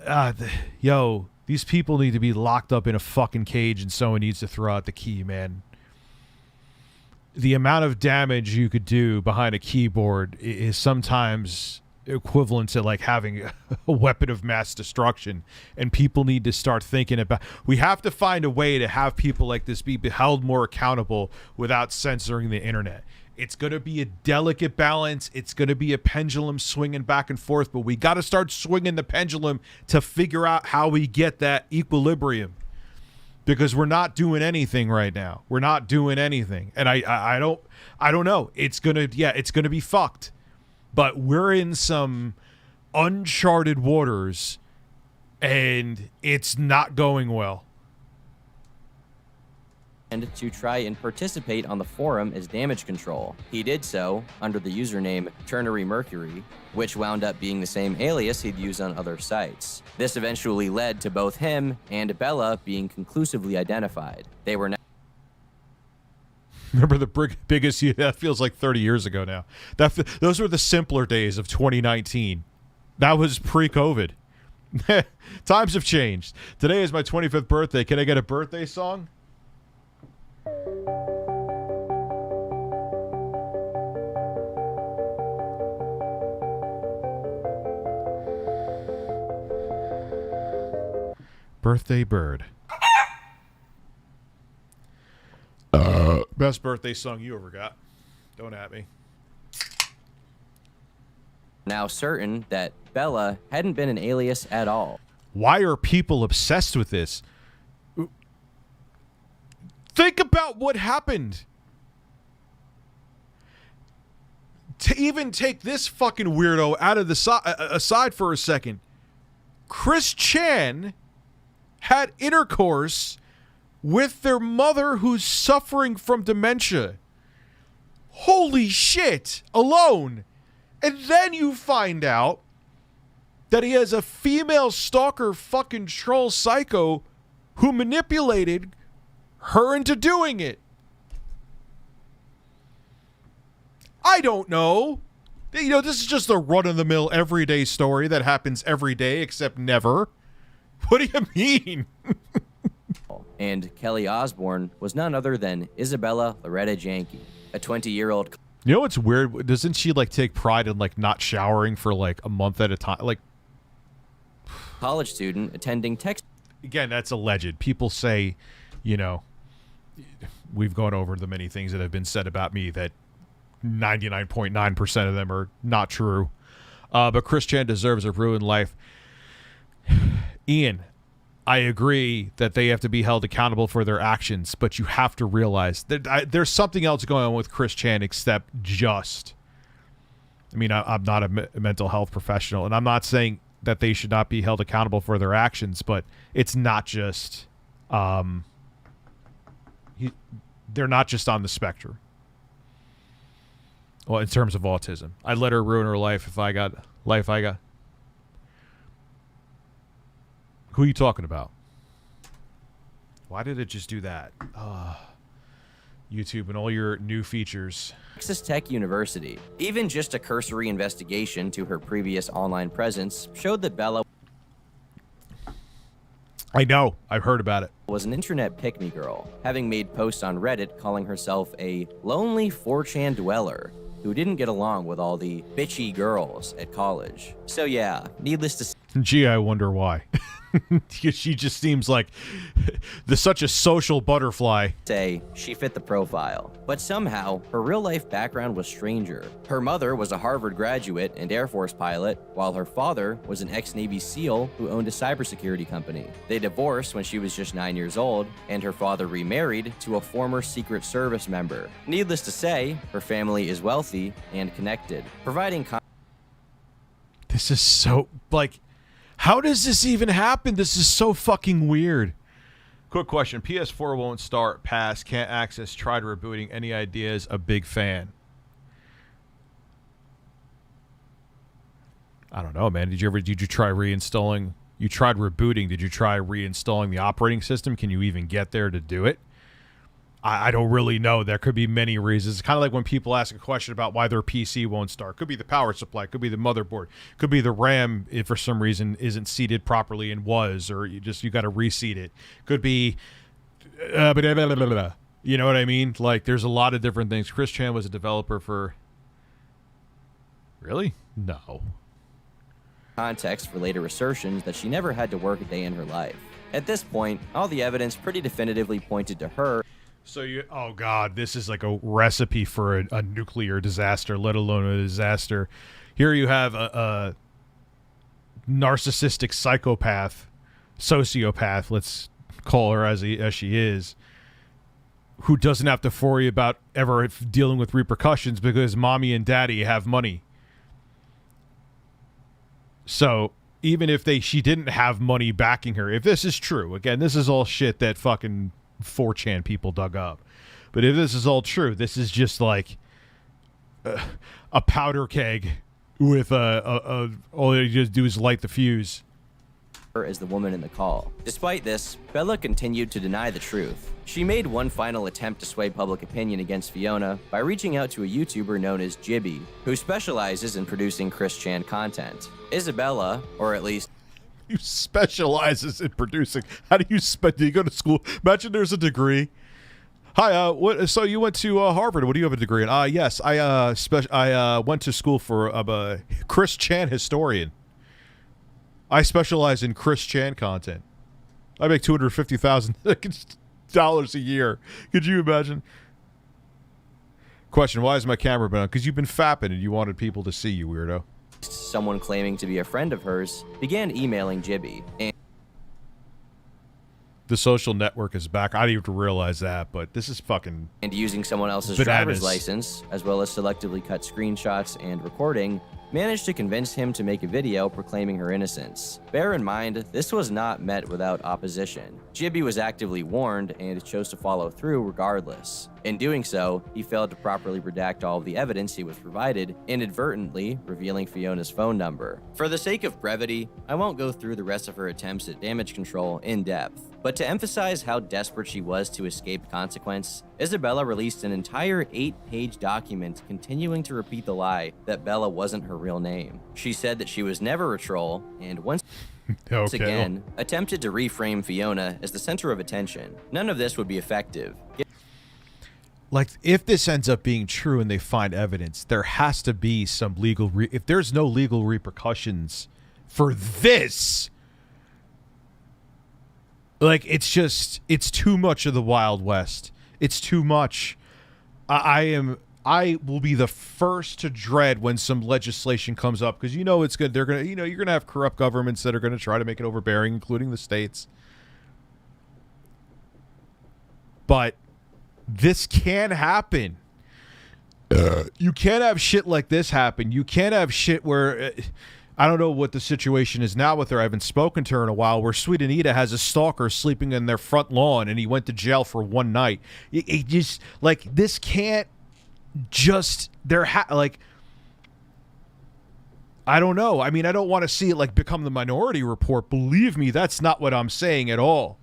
people need to be locked up in a fucking cage, and someone needs to throw out the key, man. The amount of damage you could do behind a keyboard is sometimes equivalent to like having a weapon of mass destruction, and people need to start thinking about, we have to find a way to have people like this be held more accountable without censoring the internet. It's going to be a delicate balance. It's going to be a pendulum swinging back and forth, but we got to start swinging the pendulum to figure out how we get that equilibrium, because we're not doing anything right now. We're not doing anything. And I don't know. It's going to be fucked. But we're in some uncharted waters, and it's not going well. And to try and participate on the forum as damage control. He did so under the username Ternary Mercury, which wound up being the same alias he'd used on other sites. This eventually led to both him and Bella being conclusively identified. They were now... Remember the biggest, that feels like 30 years ago now. Those were the simpler days of 2019. That was pre-COVID. Times have changed. Today is my 25th birthday. Can I get a birthday song? Birthday bird. Best birthday song you ever got. Don't at me. Now certain that Bella hadn't been an alias at all. Why are people obsessed with this? Think about what happened. To even take this fucking weirdo out of the aside for a second, Chris Chan had intercourse with their mother who's suffering from dementia. Holy shit! Alone. And then you find out that he has a female stalker fucking troll psycho who manipulated her into doing it. I don't know. You know, this is just a run-of-the-mill everyday story that happens every day except never. What do you mean? And Kelly Osbourne was none other than Isabella Loretta Janke, a 20-year-old. You know what's weird? Doesn't she like take pride in like not showering for like a month at a time? Like, college student attending Texas. Again, that's alleged. People say, you know, we've gone over the many things that have been said about me that 99.9% of them are not true. But Chris Chan deserves a ruined life. Ian, I agree that they have to be held accountable for their actions, but you have to realize that there's something else going on with Chris Chan except just. I mean, I'm not a mental health professional, and I'm not saying that they should not be held accountable for their actions, but it's not just. They're not just on the spectrum. Well, in terms of autism, I'd let her ruin her life if I got life I got. Who are you talking about? Why did it just do that? YouTube and all your new features. Texas Tech University. Even just a cursory investigation to her previous online presence showed that Bella I know. I've heard about it. was an internet pick-me girl, having made posts on Reddit calling herself a lonely 4chan dweller who didn't get along with all the bitchy girls at college. So yeah, needless to say, Gee, I wonder why. She just seems like such a social butterfly. she fit the profile. But somehow, her real-life background was stranger. Her mother was a Harvard graduate and Air Force pilot, while her father was an ex-Navy SEAL who owned a cybersecurity company. They divorced when she was just 9 years old, and her father remarried to a former Secret Service member. Needless to say, her family is wealthy and connected, providing This is so, like, how does this even happen? This is so fucking weird. Quick question. PS4 won't start, pass, can't access, tried rebooting. Any ideas? A big fan. I don't know, man. Did you try reinstalling? You tried rebooting. Did you try reinstalling the operating system? Can you even get there to do it? I don't really know. There could be many reasons. It's kind of like when people ask a question about why their PC won't start. Could be the power supply. Could be the motherboard. Could be the RAM, if for some reason isn't seated properly and was, or you got to reseat it. Could be, you know what I mean? Like, there's a lot of different things. Chris Chan was a developer for. Really? No. Context for later assertions that she never had to work a day in her life. At this point, all the evidence pretty definitively pointed to her. So oh God, this is like a recipe for a nuclear disaster, let alone a disaster. Here you have a narcissistic sociopath, let's call her as she is, who doesn't have to worry about ever dealing with repercussions because mommy and daddy have money. So even if she didn't have money backing her, if this is true, again, this is all shit that fucking 4chan people dug up. But if this is all true, this is just like a powder keg with all you just do is light the fuse. As the woman in the call. Despite this, Bella continued to deny the truth. She made one final attempt to sway public opinion against Fiona by reaching out to a YouTuber known as Jibby, who specializes in producing Chris Chan content. Isabella, or at least He specializes in producing. How do you go to school? Imagine there's a degree. Hi, what? So you went to Harvard. What do you have a degree in? Yes, I went to school for a Chris Chan historian. I specialize in Chris Chan content. I make $250,000 a year. Could you imagine? Question: why has my camera been on? Because you've been fapping and you wanted people to see you, weirdo. Someone claiming to be a friend of hers began emailing Jibby, and The social network is back. I didn't even realize that, but this is fucking using someone else's bananas. driver's license, as well as selectively cut screenshots and recording, managed to convince him to make a video proclaiming her innocence. Bear in mind, this was not met without opposition. Jibby was actively warned and chose to follow through regardless. In doing so, he failed to properly redact all of the evidence he was provided, inadvertently revealing Fiona's phone number. For the sake of brevity, I won't go through the rest of her attempts at damage control in depth, but to emphasize how desperate she was to escape consequence, Isabella released an entire 8-page document continuing to repeat the lie that Bella wasn't her real name. She said that she was never a troll, and once again, attempted to reframe Fiona as the center of attention. None of this would be effective. Like, if this ends up being true and they find evidence, there has to be some legal if there's no legal repercussions for this, like, it's too much of the Wild West. It's too much. I will be the first to dread when some legislation comes up, because it's good. They're gonna, you're gonna have corrupt governments that are gonna try to make it overbearing, including the states. But this can happen. You can't have shit like this happen. You can't have shit where I don't know what the situation is now with her. I haven't spoken to her in a while. Where Sweet Anita has a stalker sleeping in their front lawn, and he went to jail for one night. It just, like, this can't just like, I don't know. I mean, I don't want to see it like become the Minority Report. Believe me, that's not what I'm saying at all.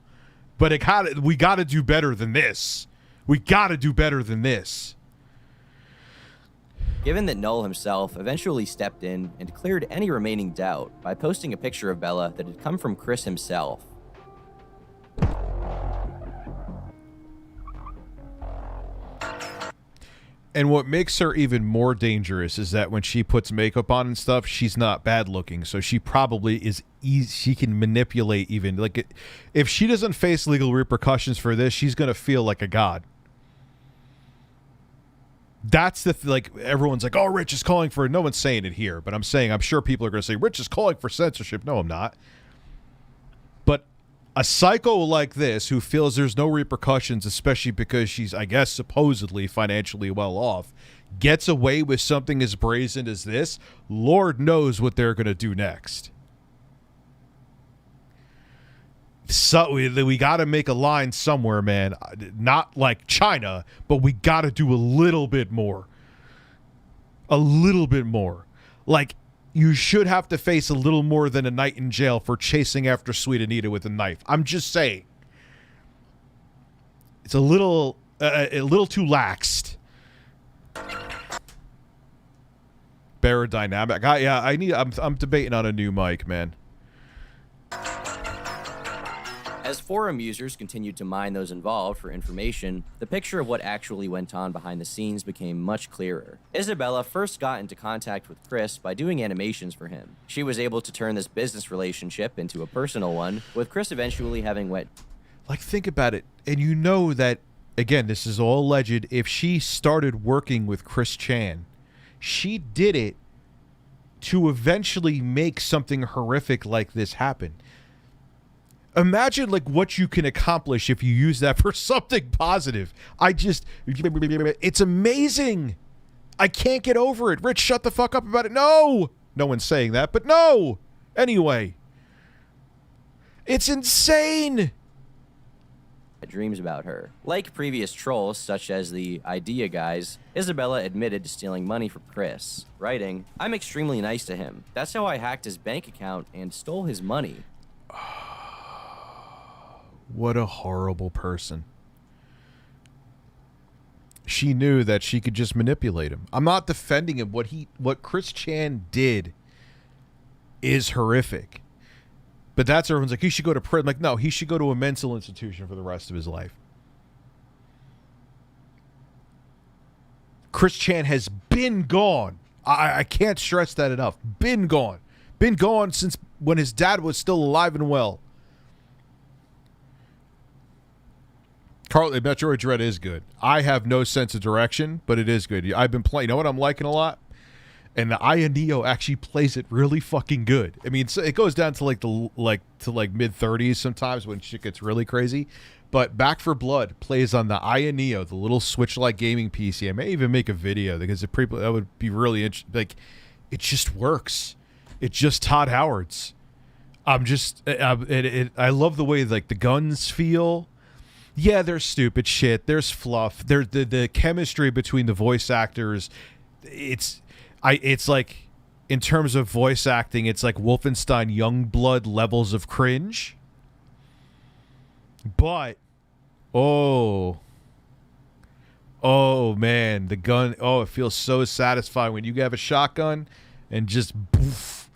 But we got to do better than this. We got to do better than this. Given that Null himself eventually stepped in and cleared any remaining doubt by posting a picture of Bella that had come from Chris himself. And what makes her even more dangerous is that when she puts makeup on and stuff, she's not bad looking. So she probably is easy. She can manipulate even. Like, if she doesn't face legal repercussions for this, she's going to feel like a god. That's the like, everyone's like, oh, Rich is calling for it. No one's saying it here, but I'm sure people are going to say, Rich is calling for censorship. No, I'm not. But a psycho like this who feels there's no repercussions, especially because she's, I guess, supposedly financially well off, gets away with something as brazen as this, Lord knows what they're going to do next. So we got to make a line somewhere, man. Not like China, but we got to do a little bit more. A little bit more. Like, you should have to face a little more than a night in jail for chasing after Sweet Anita with a knife. I'm just saying. It's a little too laxed. Barodynamic. I'm debating on a new mic, man. As forum users continued to mine those involved for information, the picture of what actually went on behind the scenes became much clearer. Isabella first got into contact with Chris by doing animations for him. She was able to turn this business relationship into a personal one, with Chris eventually having wet. Like, think about it. And you know that, again, this is all alleged. If she started working with Chris Chan, she did it to eventually make something horrific like this happen. Imagine, like, what you can accomplish if you use that for something positive. It's amazing. I can't get over it. Rich, shut the fuck up about it. No one's saying that, but no. Anyway, it's insane. Dreams about her. Like previous trolls, such as the Idea guys, Isabella admitted to stealing money from Chris, writing, "I'm extremely nice to him. That's how I hacked his bank account and stole his money." What a horrible person. She knew that she could just manipulate him. I'm not defending him. What Chris Chan did is horrific. But that's everyone's like, he should go to prison. Like, no, he should go to a mental institution for the rest of his life. Chris Chan has been gone. I can't stress that enough. Been gone. Been gone since when his dad was still alive and well. Metroid Dread is good. I have no sense of direction, but it is good. I've been playing. You know what I'm liking a lot? And the Aya Neo actually plays it really fucking good. I mean, it goes down to like mid 30s sometimes when shit gets really crazy. But Back for Blood plays on the Aya Neo, the little Switch-like gaming PC. I may even make a video because that would be really interesting. Like, it just works. It's just Todd Howard's. I love the way like the guns feel. Yeah, there's stupid shit. There's fluff. There's the chemistry between the voice actors. It's like, in terms of voice acting, it's like Wolfenstein Youngblood levels of cringe. But, oh man, the gun, it feels so satisfying when you have a shotgun and just poof.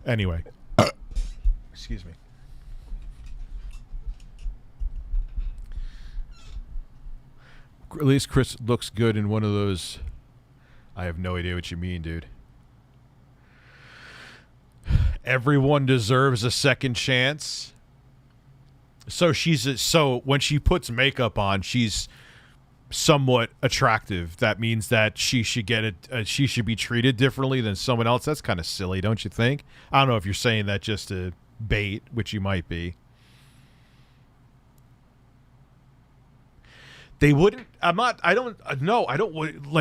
Anyway, excuse me. At least Chris looks good in one of those. I have no idea what you mean, dude. Everyone deserves a second chance. So so when she puts makeup on, she's somewhat attractive. That means that she should get she should be treated differently than someone else. That's kind of silly, don't you think? I don't know if you're saying that just to bait, which you might be. They wouldn't.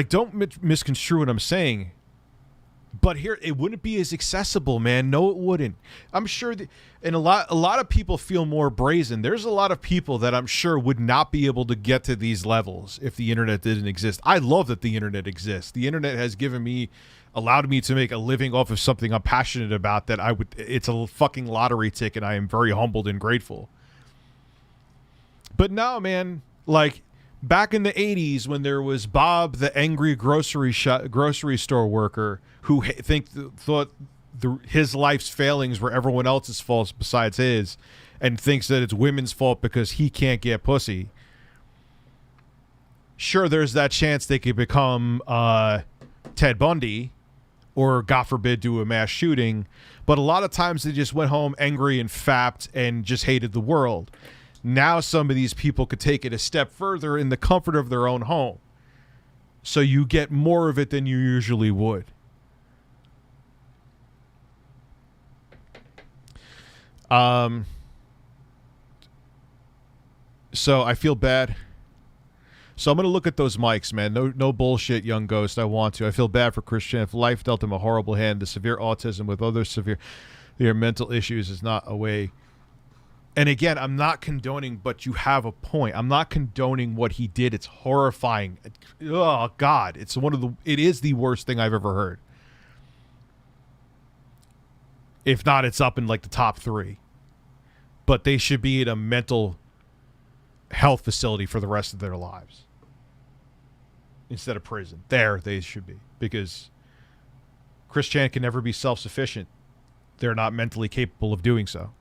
Don't misconstrue what I'm saying. But here, it wouldn't be as accessible, man. No, it wouldn't. I'm sure that, and a lot of people feel more brazen. There's a lot of people that I'm sure would not be able to get to these levels if the internet didn't exist. I love that the internet exists. The internet has allowed me to make a living off of something I'm passionate about. It's a fucking lottery ticket. I am very humbled and grateful. But no, man, like, back in the 80s when there was Bob, the angry grocery store worker who thought his life's failings were everyone else's fault besides his, and thinks that it's women's fault because he can't get pussy. Sure, there's that chance they could become Ted Bundy or, God forbid, do a mass shooting. But a lot of times they just went home angry and fapped and just hated the world. Now some of these people could take it a step further in the comfort of their own home. So you get more of it than you usually would. So I feel bad. So I'm going to look at those mics, man. No bullshit, young ghost. I want to. I feel bad for Christian. If life dealt him a horrible hand, the severe autism with other severe mental issues is not a way. And again, I'm not condoning, but you have a point. I'm not condoning what he did. It's horrifying. Oh God, it is the worst thing I've ever heard. If not, it's up in like the top 3. But they should be in a mental health facility for the rest of their lives instead of prison. There they should be, because Chris Chan can never be self-sufficient. They're not mentally capable of doing so.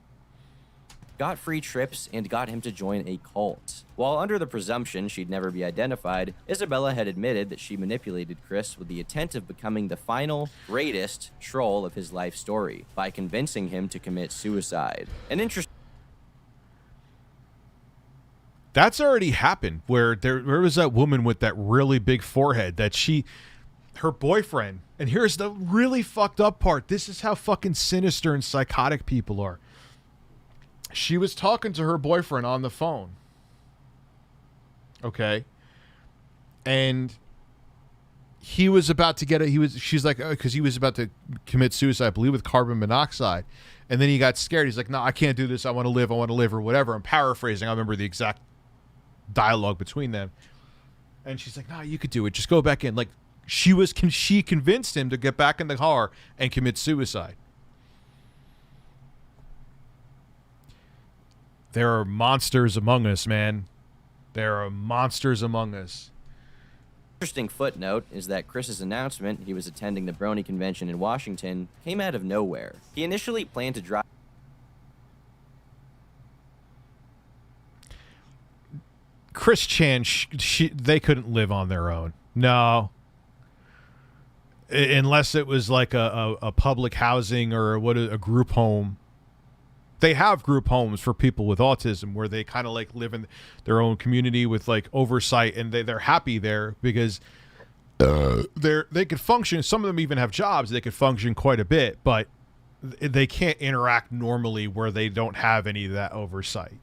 Got free trips and got him to join a cult. While under the presumption she'd never be identified, Isabella had admitted that she manipulated Chris with the intent of becoming the final, greatest troll of his life story by convincing him to commit suicide. An interesting. That's already happened, where there was that woman with that really big forehead that her boyfriend, and here's the really fucked up part. This is how fucking sinister and psychotic people are. She was talking to her boyfriend on the phone. Okay. And he was about to get it. She's like, because he was about to commit suicide, I believe, with carbon monoxide. And then he got scared. He's like, no, I can't do this. I want to live, or whatever. I'm paraphrasing. I remember the exact dialogue between them. And she's like, no, you could do it. Just go back in. Like, she convinced him to get back in the car and commit suicide. There are monsters among us, man. There are monsters among us. Interesting footnote is that Chris's announcement he was attending the Brony convention in Washington came out of nowhere. He initially planned to drive. Chris Chan, they couldn't live on their own. No. Unless it was like a public housing or a group home. They have group homes for people with autism where they kind of like live in their own community with like oversight, and they're happy there because they could function. Some of them even have jobs. They could function quite a bit, but they can't interact normally where they don't have any of that oversight.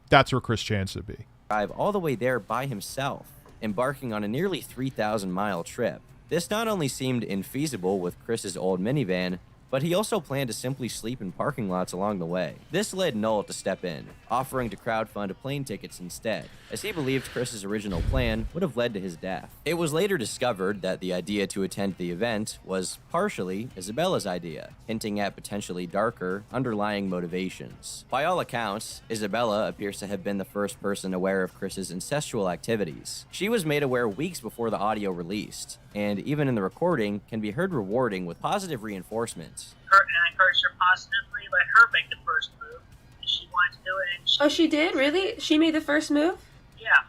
That's where Chris Chan should be. Drive all the way there by himself, embarking on a nearly 3,000-mile trip. This not only seemed infeasible with Chris's old minivan, but he also planned to simply sleep in parking lots along the way. This led Null to step in, offering to crowdfund plane tickets instead, as he believed Chris's original plan would have led to his death. It was later discovered that the idea to attend the event was partially Isabella's idea, hinting at potentially darker, underlying motivations. By all accounts, Isabella appears to have been the first person aware of Chris's incestual activities. She was made aware weeks before the audio released, and even in the recording can be heard rewarding with positive reinforcement. And I encouraged her positively, let her make the first move. She wanted to do it, and Oh, she did? Really? She made the first move? yeah.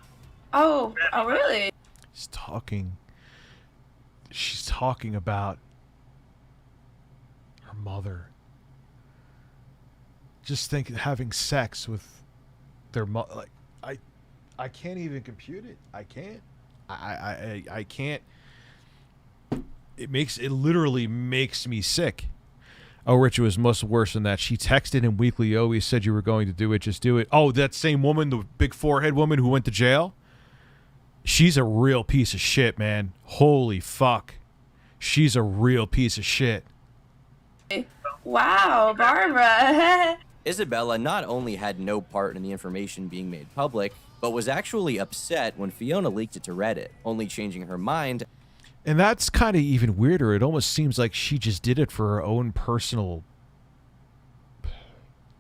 Oh, really? She's talking about her mother. Just think having sex with their mother. Like, I can't even compute it. I can't. I can't. It literally makes me sick. Oh, Rich, it was much worse than that. She texted him weekly. Oh, he said you were going to do it. Just do it. Oh, that same woman, the big forehead woman who went to jail. She's a real piece of shit, man. Holy fuck. She's a real piece of shit. Wow, Barbara. Isabella not only had no part in the information being made public, but was actually upset when Fiona leaked it to Reddit, only changing her mind. And that's kind of even weirder. It almost seems like she just did it for her own personal,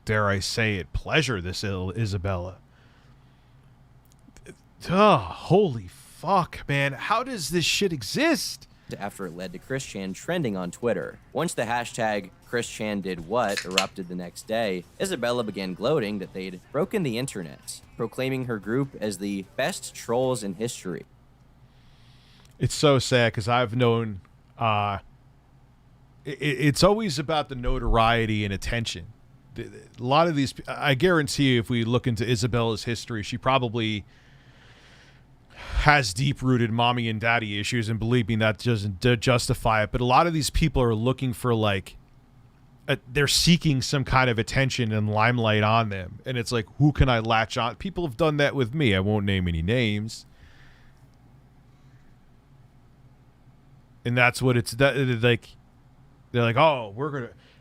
dare I say it, pleasure, this Isabella. Oh, holy fuck, man. How does this shit exist? After it led to Chris Chan trending on Twitter. Once the hashtag Chris Chan did what erupted the next day, Isabella began gloating that they'd broken the internet, proclaiming her group as the best trolls in history. It's so sad because I've known it's always about the notoriety and attention. A lot of these, I guarantee you, if we look into Isabella's history, she probably has deep-rooted mommy and daddy issues, and believe me, that doesn't justify it. But a lot of these people are looking for, like, they're seeking some kind of attention and limelight on them. And it's like, who can I latch on? People have done that with me. I won't name any names. And that's what it's like. They're like, oh,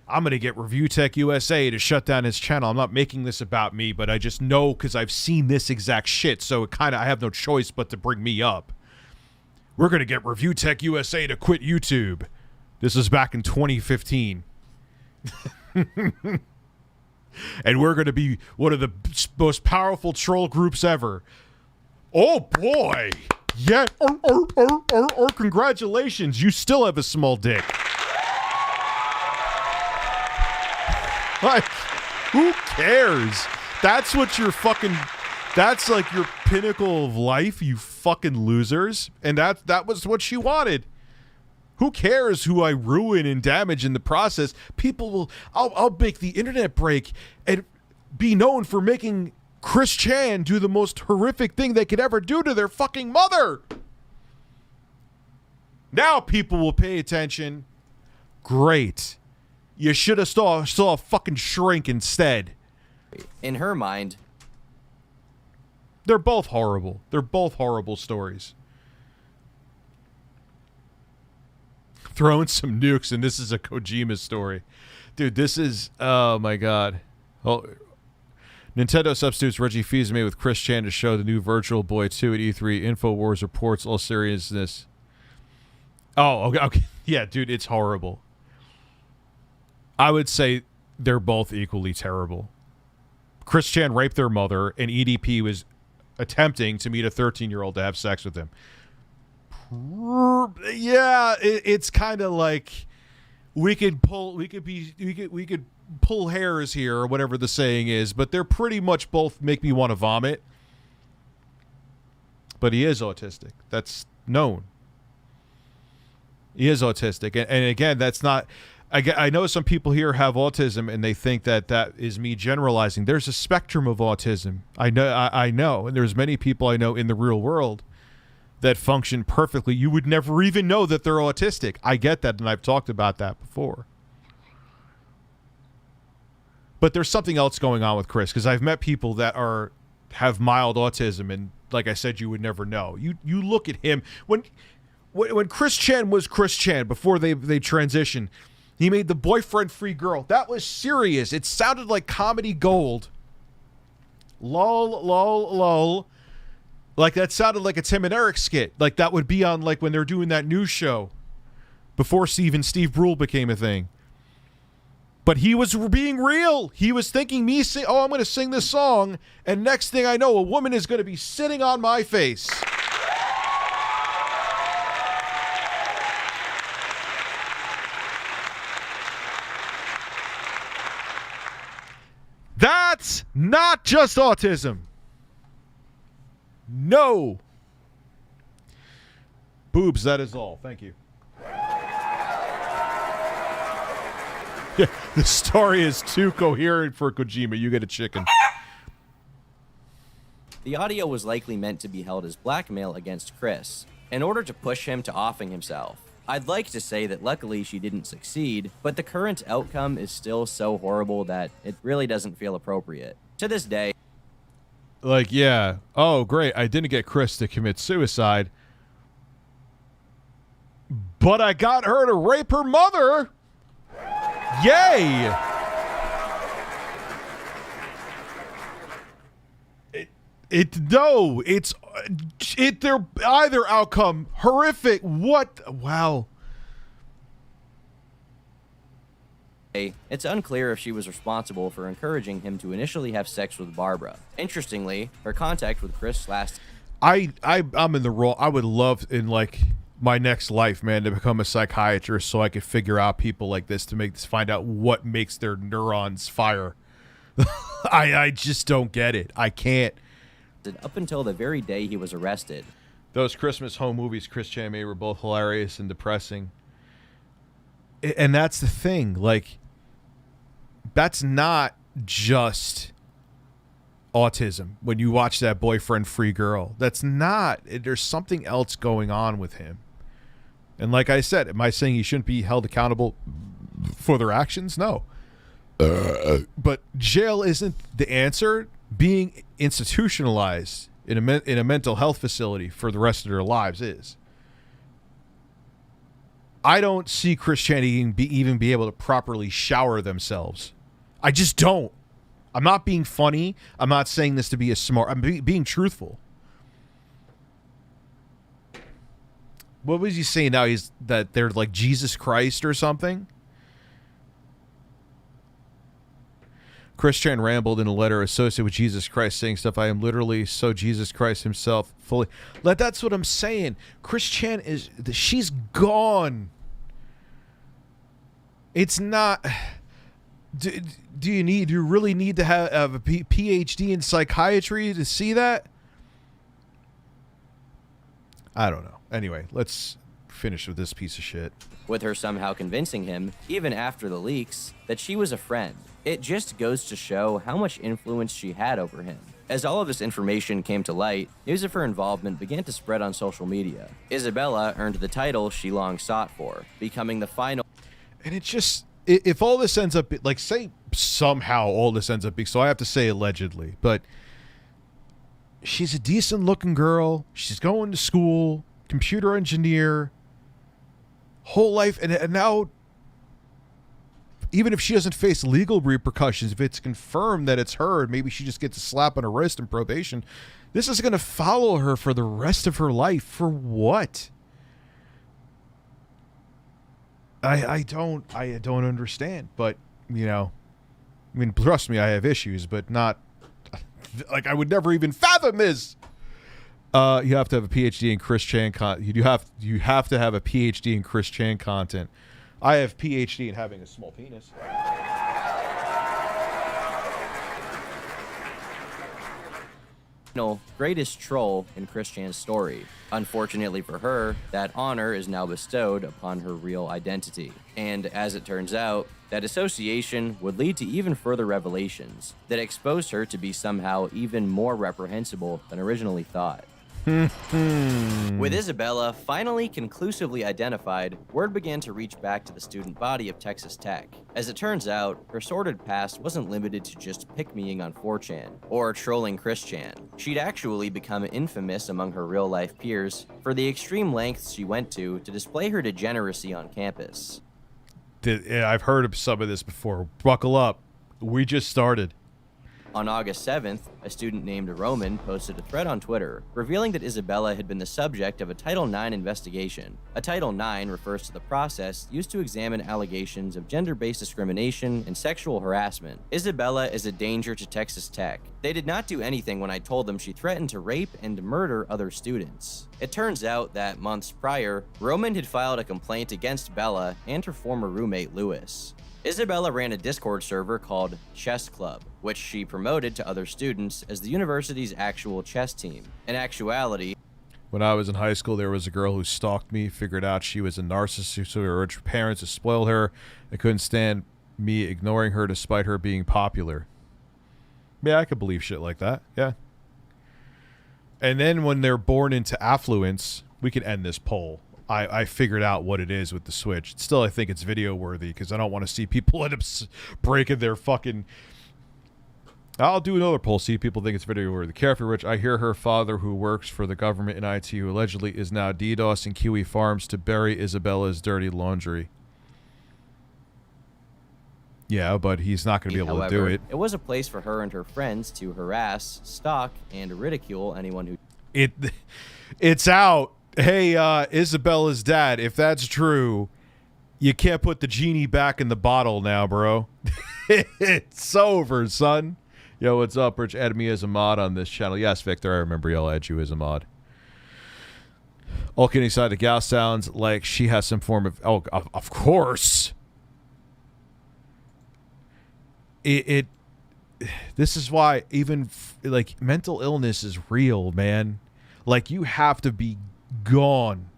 I'm gonna get Review Tech USA to shut down his channel. I'm not making this about me, but I just know because I've seen this exact shit. So I have no choice but to bring me up. We're gonna get Review Tech USA to quit YouTube. This was back in 2015, and we're gonna be one of the most powerful troll groups ever. Oh boy. Yeah, congratulations. You still have a small dick. Like, who cares? That's what you're fucking... That's like your pinnacle of life, you fucking losers. And that was what she wanted. Who cares who I ruin and damage in the process? People will... I'll make the internet break and be known for making Chris Chan do the most horrific thing they could ever do to their fucking mother. Now people will pay attention. Great. You should have saw a fucking shrink instead. In her mind, they're both horrible. They're both horrible stories. Throwing some nukes, and this is a Kojima story. Dude, this is... Oh, my God. Oh, Nintendo substitutes Reggie Fils-Aimé with Chris Chan to show the new Virtual Boy 2 at E3. InfoWars reports all seriousness. Oh, okay. Yeah, dude, it's horrible. I would say they're both equally terrible. Chris Chan raped their mother, and EDP was attempting to meet a 13-year-old to have sex with him. Yeah, it's kind of like we could pull hairs here or whatever the saying is, but they're pretty much both make me want to vomit. But he is autistic. That's known. He is autistic, and again, that's not. I know some people here have autism, and they think that that is me generalizing. There's a spectrum of autism. I know, and there's many people I know in the real world that function perfectly. You would never even know that they're autistic. I get that, and I've talked about that before. But there's something else going on with Chris, because I've met people that have mild autism, and like I said, you would never know. You look at him when Chris Chan was Chris Chan before they transitioned. He made the boyfriend-free girl. That was serious. It sounded like comedy gold. Lol, lol, lol. Like that sounded like a Tim and Eric skit. Like that would be on like when they're doing that news show before Steve Brule became a thing. But he was being real. He was thinking I'm going to sing this song, and next thing I know, a woman is going to be sitting on my face. That's not just autism. No. Boobs, that is all. Thank you. Yeah, the story is too coherent for Kojima. You get a chicken. The audio was likely meant to be held as blackmail against Chris, in order to push him to offing himself. I'd like to say that luckily she didn't succeed, but the current outcome is still so horrible that it really doesn't feel appropriate. To this day, like, yeah, oh, great, I didn't get Chris to commit suicide, but I got her to rape her mother. Yay! They're either outcome horrific. What? Wow. it's unclear if she was responsible for encouraging him to initially have sex with Barbara. Interestingly, her contact with Chris last... I'm in the role. I would love in like my next life, man, to become a psychiatrist so I could figure out people like this to find out what makes their neurons fire. I just don't get it. I can't. Up until the very day he was arrested. Those Christmas home movies Chris Chan made were both hilarious and depressing. And that's the thing. Like, that's not just autism. When you watch that boyfriend-free girl, that's not. There's something else going on with him. And like I said, am I saying he shouldn't be held accountable for their actions? No. But jail isn't the answer. Being institutionalized in a mental health facility for the rest of their lives is. I don't see Chris Chan even be able to properly shower themselves. I just don't. I'm not being funny. I'm not saying this to be I'm being truthful. What was he saying now? That they're like Jesus Christ or something? Chris Chan rambled in a letter associated with Jesus Christ, saying stuff. I am literally so Jesus Christ himself fully. That's what I'm saying. Chris Chan she's gone. It's not. Do you really need to have a PhD in psychiatry to see that? I don't know. Anyway, let's finish with this piece of shit. With her somehow convincing him, even after the leaks, that she was a friend. It just goes to show how much influence she had over him. As all of this information came to light, news of her involvement began to spread on social media. Isabella earned the title she long sought for, becoming the final... And it just... If all this ends up... Like, say somehow all this ends up being... So I have to say allegedly, but... She's a decent-looking girl. She's going to school. Computer engineer. Whole life. And now... Even if she doesn't face legal repercussions, if it's confirmed that it's her, maybe she just gets a slap on her wrist and probation. This is going to follow her for the rest of her life. For what? I don't understand. But, you know, I mean, trust me, I have issues, but not like I would never even fathom this. You have to have a PhD in Chris Chan you have to have a PhD in Chris Chan content. I have PhD in having a small penis. Greatest troll in Chris Chan's story. Unfortunately for her, that honor is now bestowed upon her real identity. And as it turns out, that association would lead to even further revelations that exposed her to be somehow even more reprehensible than originally thought. With Isabella finally conclusively identified, word began to reach back to the student body of Texas Tech. As it turns out, her sordid past wasn't limited to just pick-meing on 4chan, or trolling Chris Chan. She'd actually become infamous among her real-life peers for the extreme lengths she went to display her degeneracy on campus. I've heard of some of this before. Buckle up. We just started. On August 7th, a student named Roman posted a thread on Twitter revealing that Isabella had been the subject of a Title IX investigation. A Title IX refers to the process used to examine allegations of gender-based discrimination and sexual harassment. Isabella is a danger to Texas Tech. They did not do anything when I told them she threatened to rape and murder other students. It turns out that months prior, Roman had filed a complaint against Bella and her former roommate Lewis. Isabella ran a Discord server called Chess Club, which she promoted to other students as the university's actual chess team. In actuality, when I was in high school, there was a girl who stalked me, figured out she was a narcissist, so her rich parents to spoil her. I couldn't stand me ignoring her despite her being popular. Yeah, I could believe shit like that. Yeah. And then when they're born into affluence, we can end this poll. I figured out what it is with the Switch. Still, I think it's video worthy because I don't want to see people end up breaking their fucking... I'll do another poll, see if people think it's video worthy. Carefree Rich, I hear her father, who works for the government in IT, who allegedly is now DDoSing Kiwi Farms to bury Isabella's dirty laundry. Yeah, but he's not going to be able to do it. It was a place for her and her friends to harass, stalk, and ridicule anyone who... It's out. Hey, Isabella's dad, if that's true, you can't put the genie back in the bottle now, bro. It's over, son. Yo, what's up, Rich? Add me as a mod on this channel. Yes, Victor, I remember y'all add you as a mod. All kidding aside, the gal sounds like she has some form of... Oh, of course. This is why even, like, mental illness is real, man. Like, you have to be gone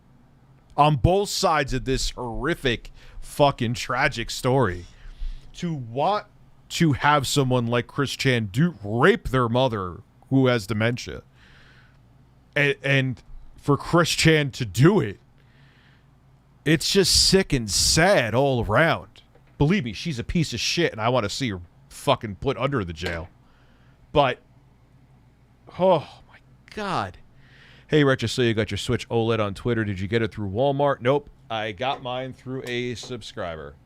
on both sides of this horrific fucking tragic story to want to have someone like Chris Chan rape their mother who has dementia, and for Chris Chan to do it, it's just sick and sad all around. Believe me, she's a piece of shit and I want to see her fucking put under the jail, but oh my god. Hey, Retro, so you got your Switch OLED on Twitter. Did you get it through Walmart? Nope. I got mine through a subscriber.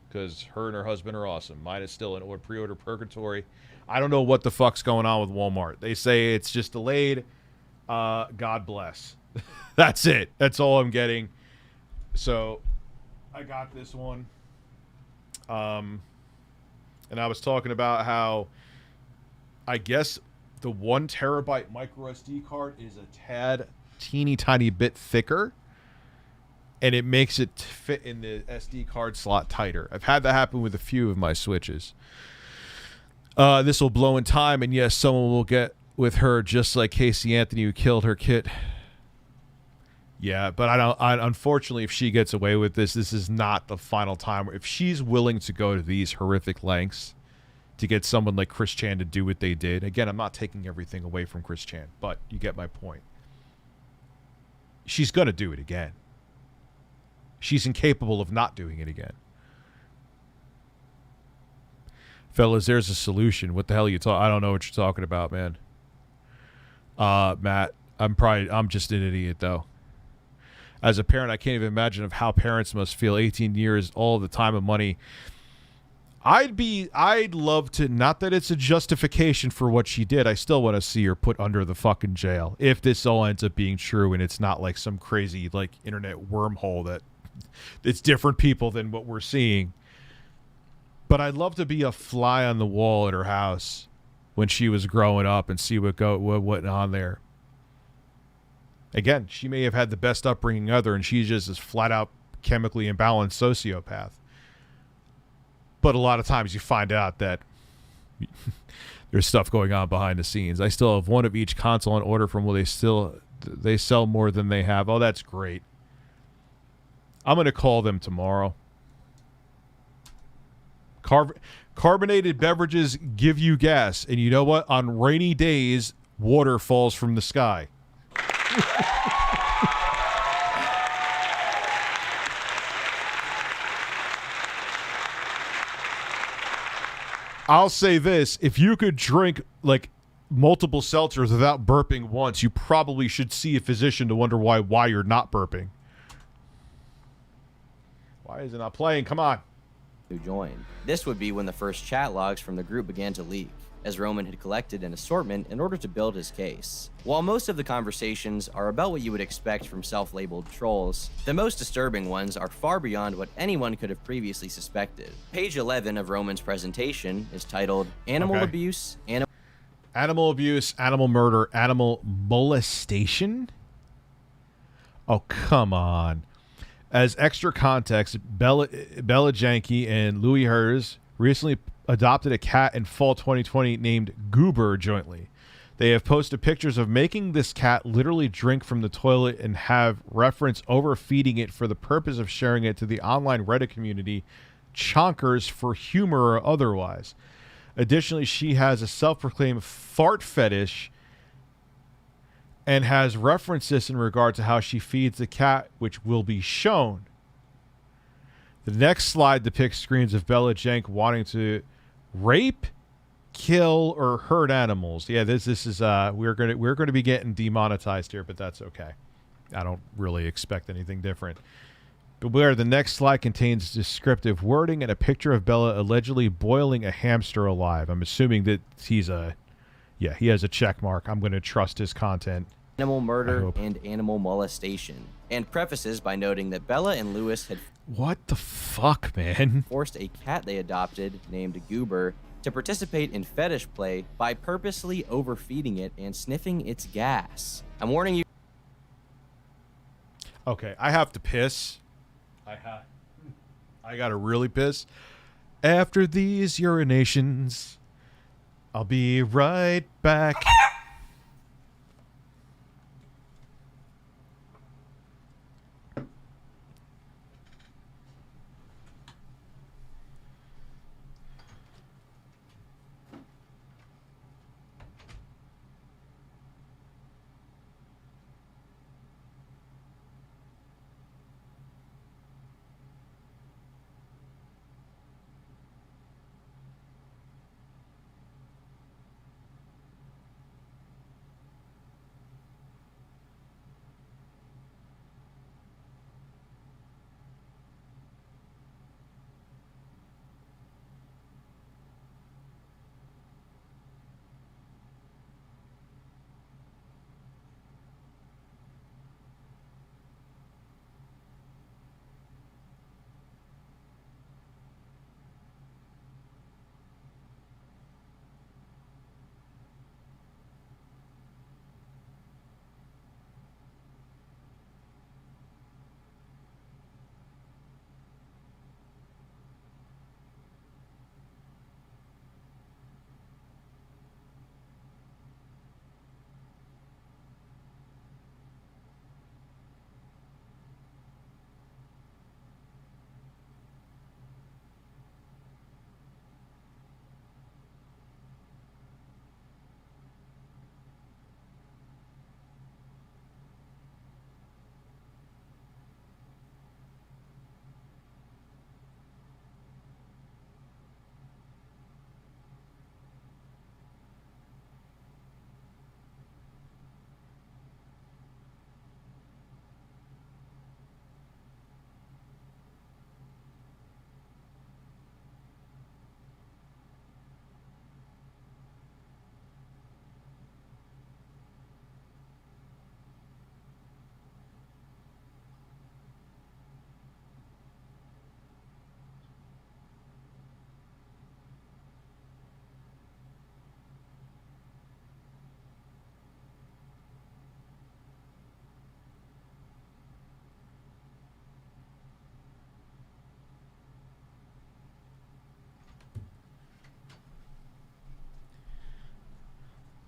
Because her and her husband are awesome. Mine is still in pre-order purgatory. I don't know what the fuck's going on with Walmart. They say it's just delayed. God bless. That's it. That's all I'm getting. So, I got this one. And I was talking about how, I guess... the 1 terabyte micro SD card is a tad teeny tiny bit thicker, and it makes it fit in the SD card slot tighter. I've had that happen with a few of my Switches. This will blow in time, and yes, someone will get with her just like Casey Anthony, who killed her kid. Yeah, but unfortunately, if she gets away with this, this is not the final time. If she's willing to go to these horrific lengths to get someone like Chris Chan to do what they did. Again, I'm not taking everything away from Chris Chan, but you get my point. She's going to do it again. She's incapable of not doing it again. Fellas, there's a solution. What the hell are you talking? I don't know what you're talking about, man. Matt, I'm just an idiot, though. As a parent, I can't even imagine of how parents must feel. 18 years, all the time and money. I'd love to, not that it's a justification for what she did. I still want to see her put under the fucking jail. If this all ends up being true and it's not like some crazy like internet wormhole that it's different people than what we're seeing. But I'd love to be a fly on the wall at her house when she was growing up and see what went on there. Again, she may have had the best upbringing ever, and she's just this flat out chemically imbalanced sociopath. But a lot of times you find out that there's stuff going on behind the scenes. I still have one of each console on order from where they sell more than they have. Oh, that's great. I'm going to call them tomorrow. Carbonated beverages give you gas. And you know what? On rainy days, water falls from the sky. I'll say this. If you could drink, like, multiple seltzers without burping once, you probably should see a physician to wonder why you're not burping. Why is it not playing? Come on. Who joined. This would be when the first chat logs from the group began to leak, as Roman had collected an assortment in order to build his case. While most of the conversations are about what you would expect from self-labeled trolls, the most disturbing ones are far beyond what anyone could have previously suspected. Page 11 of Roman's presentation is titled Animal Abuse, Animal abuse, animal murder, animal molestation? Oh, come on. As extra context, Bella Janke and Louis Hers recently adopted a cat in fall 2020 named Goober jointly. They have posted pictures of making this cat literally drink from the toilet and have reference overfeeding it for the purpose of sharing it to the online Reddit community, chonkers for humor or otherwise. Additionally, she has a self-proclaimed fart fetish and has referenced this in regard to how she feeds the cat, which will be shown. The next slide depicts screens of Bella Janke wanting to rape, kill, or hurt animals. Yeah, this is we're gonna be getting demonetized here, but that's okay. I don't really expect anything different. Beware, the next slide contains descriptive wording and a picture of Bella allegedly boiling a hamster alive. I'm assuming that he has a check mark. I'm going to trust his content. Animal murder and animal molestation, and prefaces by noting that Bella and Louis had what the fuck, man? Forced a cat they adopted named Goober to participate in fetish play by purposely overfeeding it and sniffing its gas. I'm warning you. Okay, I have to piss. I gotta really piss. After these urinations, I'll be right back.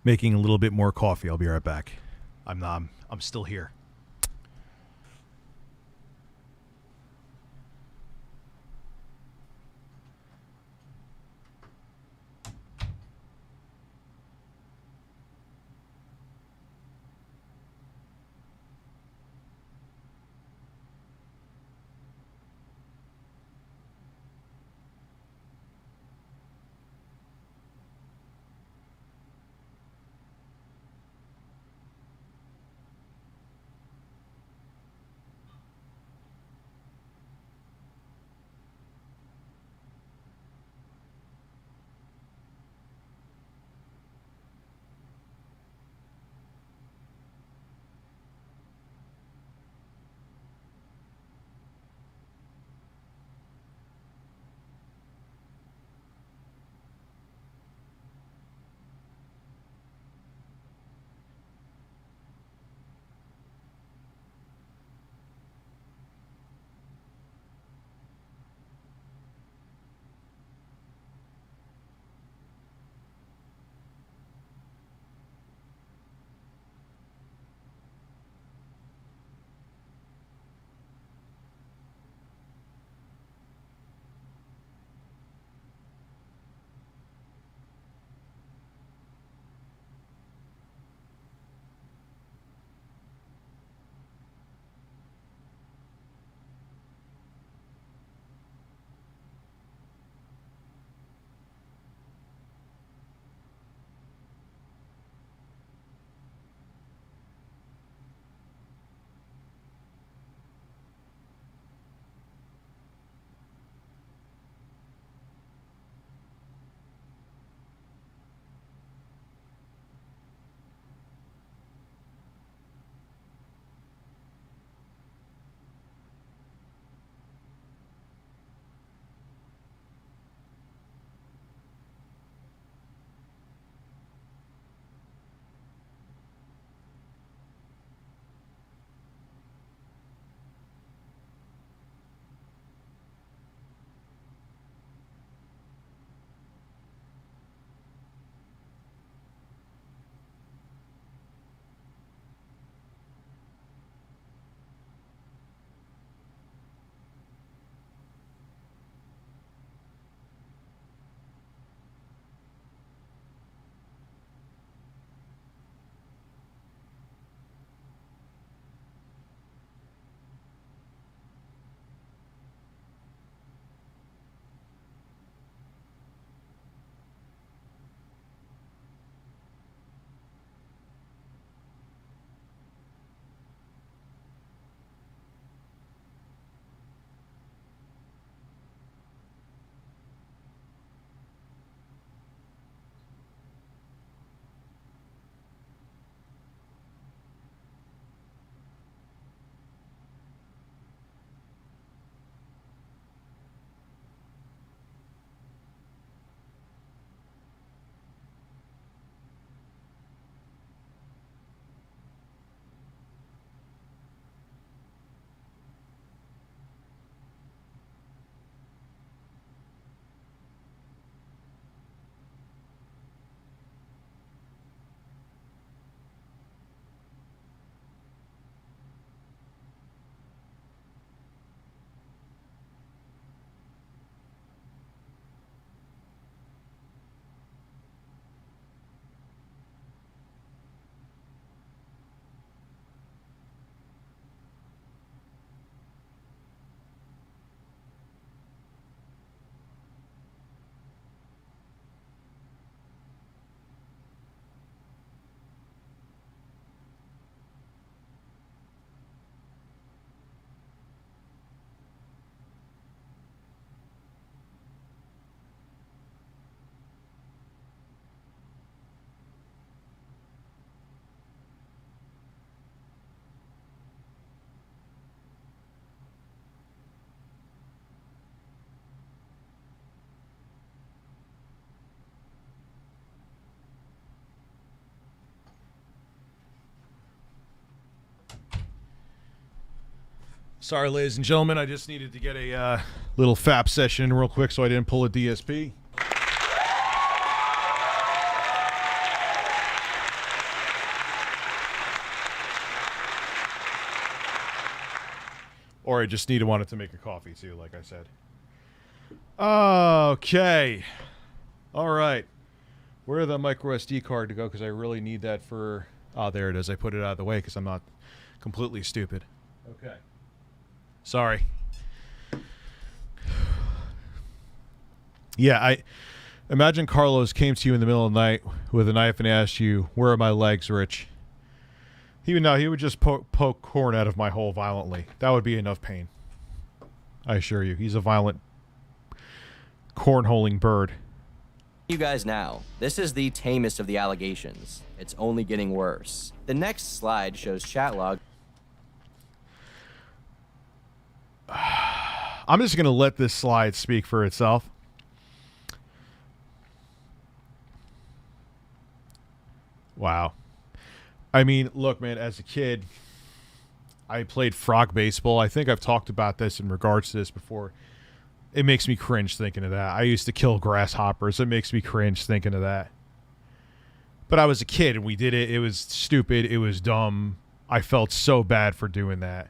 making a little bit more coffee. I'll be right back. I'm still here. Sorry, ladies and gentlemen, I just needed to get a little FAP session in real quick so I didn't pull a DSP. Or I just wanted to make a coffee too, like I said. Okay. All right. Where did the micro SD card to go? Because I really need that for... Oh, there it is. I put it out of the way because I'm not completely stupid. Okay. Sorry. Yeah, I... Imagine Carlos came to you in the middle of the night with a knife and asked you, "Where are my legs, Rich?" He would just poke corn out of my hole violently. That would be enough pain. I assure you. He's a violent cornholing bird. You guys now, this is the tamest of the allegations. It's only getting worse. The next slide shows chat log. I'm just going to let this slide speak for itself. Wow. I mean, look, man, as a kid, I played frog baseball. I think I've talked about this in regards to this before. It makes me cringe thinking of that. I used to kill grasshoppers. It makes me cringe thinking of that. But I was a kid and we did it. It was stupid. It was dumb. I felt so bad for doing that.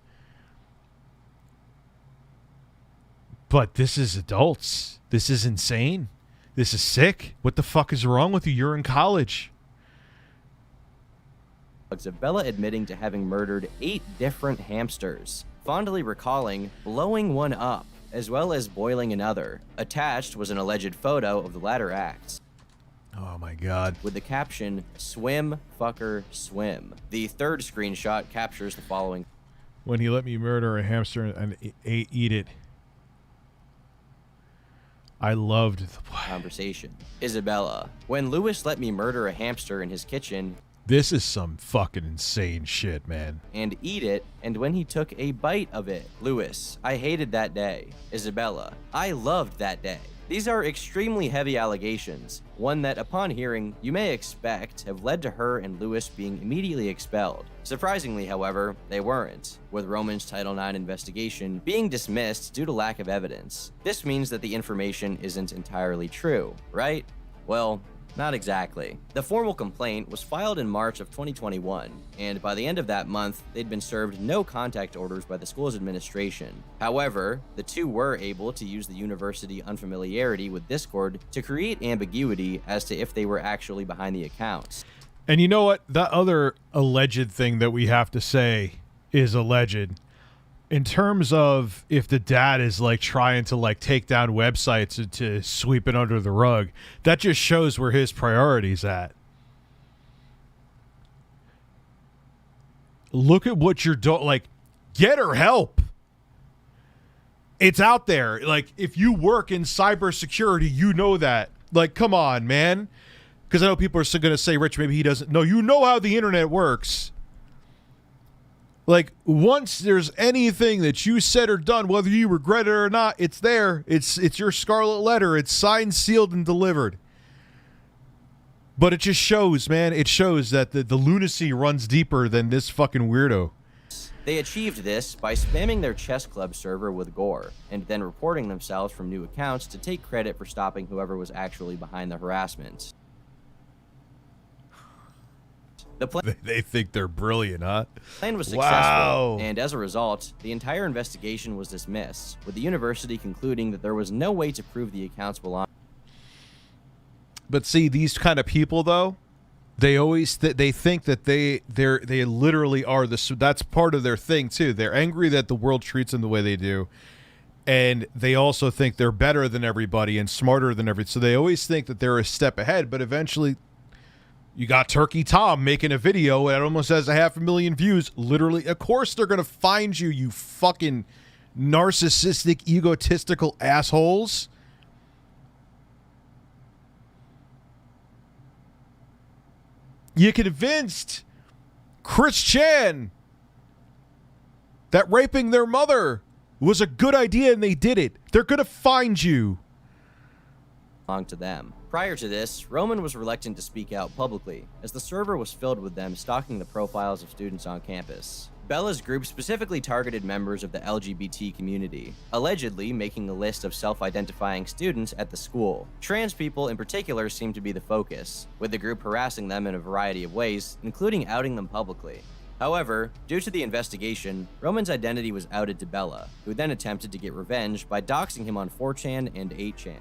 But this is adults. This is insane. This is sick. What the fuck is wrong with you? You're in college. Isabella admitting to having murdered 8 different hamsters, fondly recalling blowing one up, as well as boiling another. Attached was an alleged photo of the latter acts. Oh my god. With the caption, "Swim, fucker, swim." The third screenshot captures the following. When he let me murder a hamster and eat it. I loved the conversation. Isabella, when Lewis let me murder a hamster in his kitchen. This is some fucking insane shit, man. And eat it, and when he took a bite of it. Lewis, I hated that day. Isabella, I loved that day. These are extremely heavy allegations, one that upon hearing, you may expect have led to her and Lewis being immediately expelled. Surprisingly, however, they weren't, with Roman's Title IX investigation being dismissed due to lack of evidence. This means that the information isn't entirely true, right? Well, not exactly. The formal complaint was filed in March of 2021, and by the end of that month, they'd been served no contact orders by the school's administration. However, the two were able to use the university unfamiliarity with Discord to create ambiguity as to if they were actually behind the accounts. And you know what? That other alleged thing that we have to say is alleged. In terms of if the dad is like trying to like take down websites to sweep it under the rug, that just shows where his priority's at. Look at what you're doing. Like, get her help. It's out there. Like, if you work in cybersecurity, you know that. Like, come on, man. Because I know people are still going to say, Rich, maybe he doesn't. No, you know how the internet works. Like, once there's anything that you said or done, whether you regret it or not, it's there. It's your scarlet letter. It's signed, sealed, and delivered. But it just shows, man. It shows that the lunacy runs deeper than this fucking weirdo. They achieved this by spamming their chess club server with gore, and then reporting themselves from new accounts to take credit for stopping whoever was actually behind the harassment. They think they're brilliant, huh? The plan was successful, and as a result, the entire investigation was dismissed, with the university concluding that there was no way to prove the accounts belonged. But see, these kind of people, though, they always they think that they literally are that's part of their thing too. They're angry that the world treats them the way they do, and they also think they're better than everybody and smarter than everybody. So they always think that they're a step ahead, but eventually. You got Turkey Tom making a video and it almost has 500,000 views. Literally, of course they're going to find you, you fucking narcissistic, egotistical assholes. You convinced Chris Chan that raping their mother was a good idea and they did it. They're going to find you. To them. Prior to this, Roman was reluctant to speak out publicly, as the server was filled with them stalking the profiles of students on campus. Bella's group specifically targeted members of the LGBT community, allegedly making a list of self-identifying students at the school. Trans people in particular seemed to be the focus, with the group harassing them in a variety of ways, including outing them publicly. However, due to the investigation, Roman's identity was outed to Bella, who then attempted to get revenge by doxing him on 4chan and 8chan.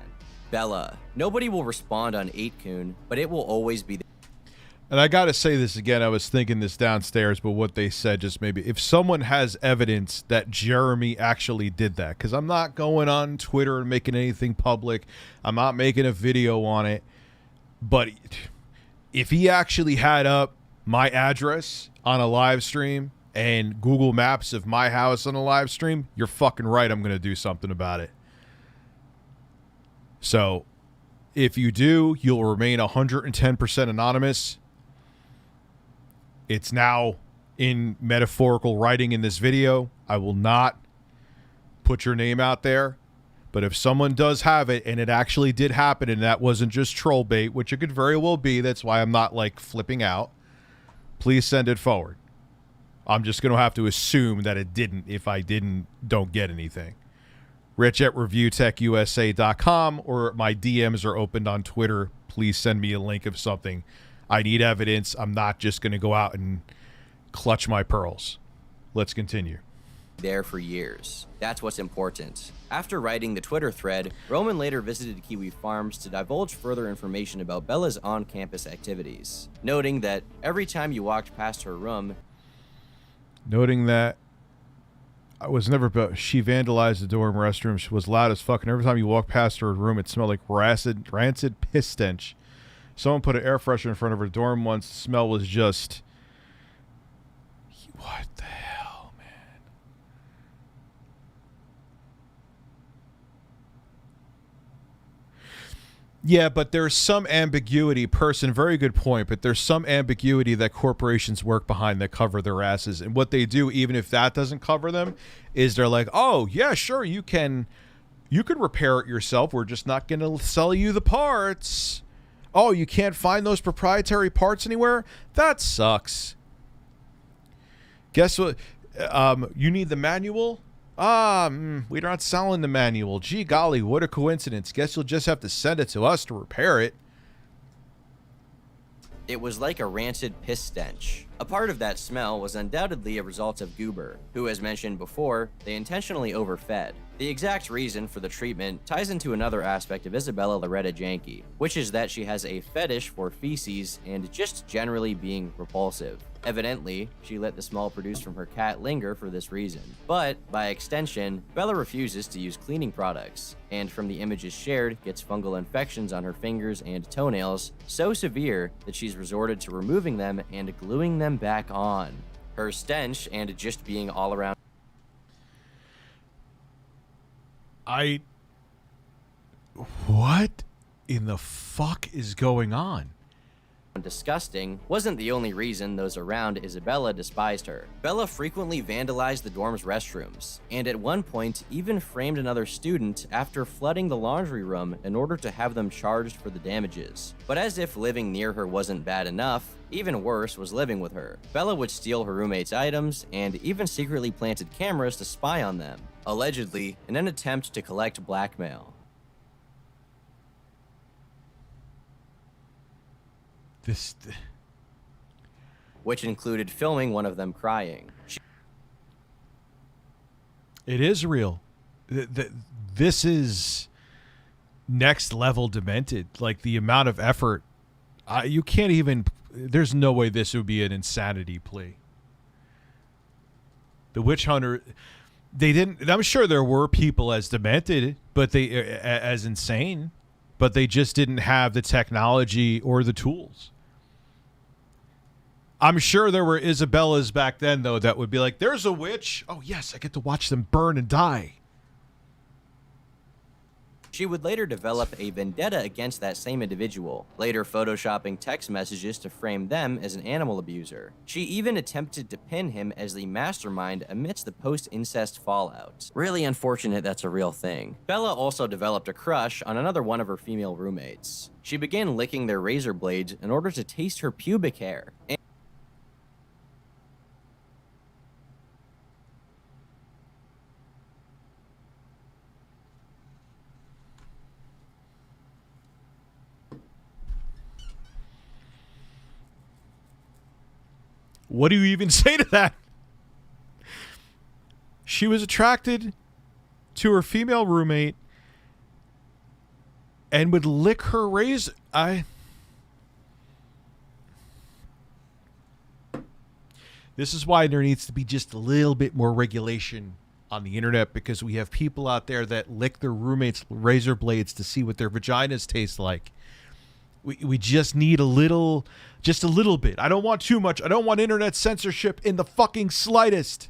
Bella, nobody will respond on 8kun, but it will always be there. And I gotta say this again, I was thinking this downstairs, but what they said just maybe, if someone has evidence that Jeremy actually did that, because I'm not going on Twitter and making anything public, I'm not making a video on it, but if he actually had up my address on a live stream and Google Maps of my house on a live stream, you're fucking right, I'm gonna do something about it. So, if you do, you'll remain 110% anonymous. It's now in metaphorical writing in this video. I will not put your name out there. But if someone does have it and it actually did happen and that wasn't just troll bait, which it could very well be, that's why I'm not like flipping out, please send it forward. I'm just going to have to assume that it didn't. If I didn't, don't get anything. Rich@reviewtechusa.com, or my DMs are opened on Twitter. Please send me a link of something. I need evidence. I'm not just going to go out and clutch my pearls. Let's continue. There for years. That's what's important. After writing the Twitter thread, Roman later visited Kiwi Farms to divulge further information about Bella's on-campus activities, noting that every time you walked past her room, she vandalized the dorm restroom. She was loud as fuck, and every time you walked past her room, it smelled like rancid piss stench. Someone put an air freshener in front of her dorm once. The smell was just... What the hell, man? Yeah, but there's some ambiguity. Very good point, but there's some ambiguity that corporations work behind that cover their asses. And what they do, even if that doesn't cover them, is they're like, oh, yeah, sure, you can repair it yourself. We're just not going to sell you the parts. Oh, you can't find those proprietary parts anywhere? That sucks. Guess what? You need the manual? We're not selling the manual. Gee golly, what a coincidence. Guess you'll just have to send it to us to repair it. it was like a rancid piss stench. A part of that smell was undoubtedly a result of Goober, who, as mentioned before, they intentionally overfed. The exact reason for the treatment ties into another aspect of Isabella Loretta Janke, which is that she has a fetish for feces and just generally being repulsive. Evidently, she let the smell produced from her cat linger for this reason. But, by extension, Bella refuses to use cleaning products, and from the images shared, gets fungal infections on her fingers and toenails, so severe that she's resorted to removing them and gluing them back on. Her stench and just being all around. What in the fuck is going on? Disgusting wasn't the only reason those around Isabella despised her. Bella frequently vandalized the dorm's restrooms, and at one point even framed another student after flooding the laundry room in order to have them charged for the damages. But as if living near her wasn't bad enough, even worse was living with her. Bella would steal her roommates' items and even secretly planted cameras to spy on them, allegedly in an attempt to collect blackmail. Which included filming one of them crying. It is real. This is next level demented. Like, the amount of effort. You can't even... There's no way this would be an insanity plea. The witch hunter... They didn't... I'm sure there were people as demented, but they... as insane, but they just didn't have the technology or the tools. I'm sure there were Isabellas back then, though, that would be like, there's a witch. Oh, yes, I get to watch them burn and die. She would later develop a vendetta against that same individual, later photoshopping text messages to frame them as an animal abuser. She even attempted to pin him as the mastermind amidst the post-incest fallout. Really unfortunate that's a real thing. Bella also developed a crush on another one of her female roommates. She began licking their razor blades in order to taste her pubic hair. What do you even say to that? She was attracted to her female roommate and would lick her razor. This is why there needs to be just a little bit more regulation on the internet, because we have people out there that lick their roommates' razor blades to see what their vaginas taste like. We just need just a little bit. I don't want too much. I don't want internet censorship in the fucking slightest.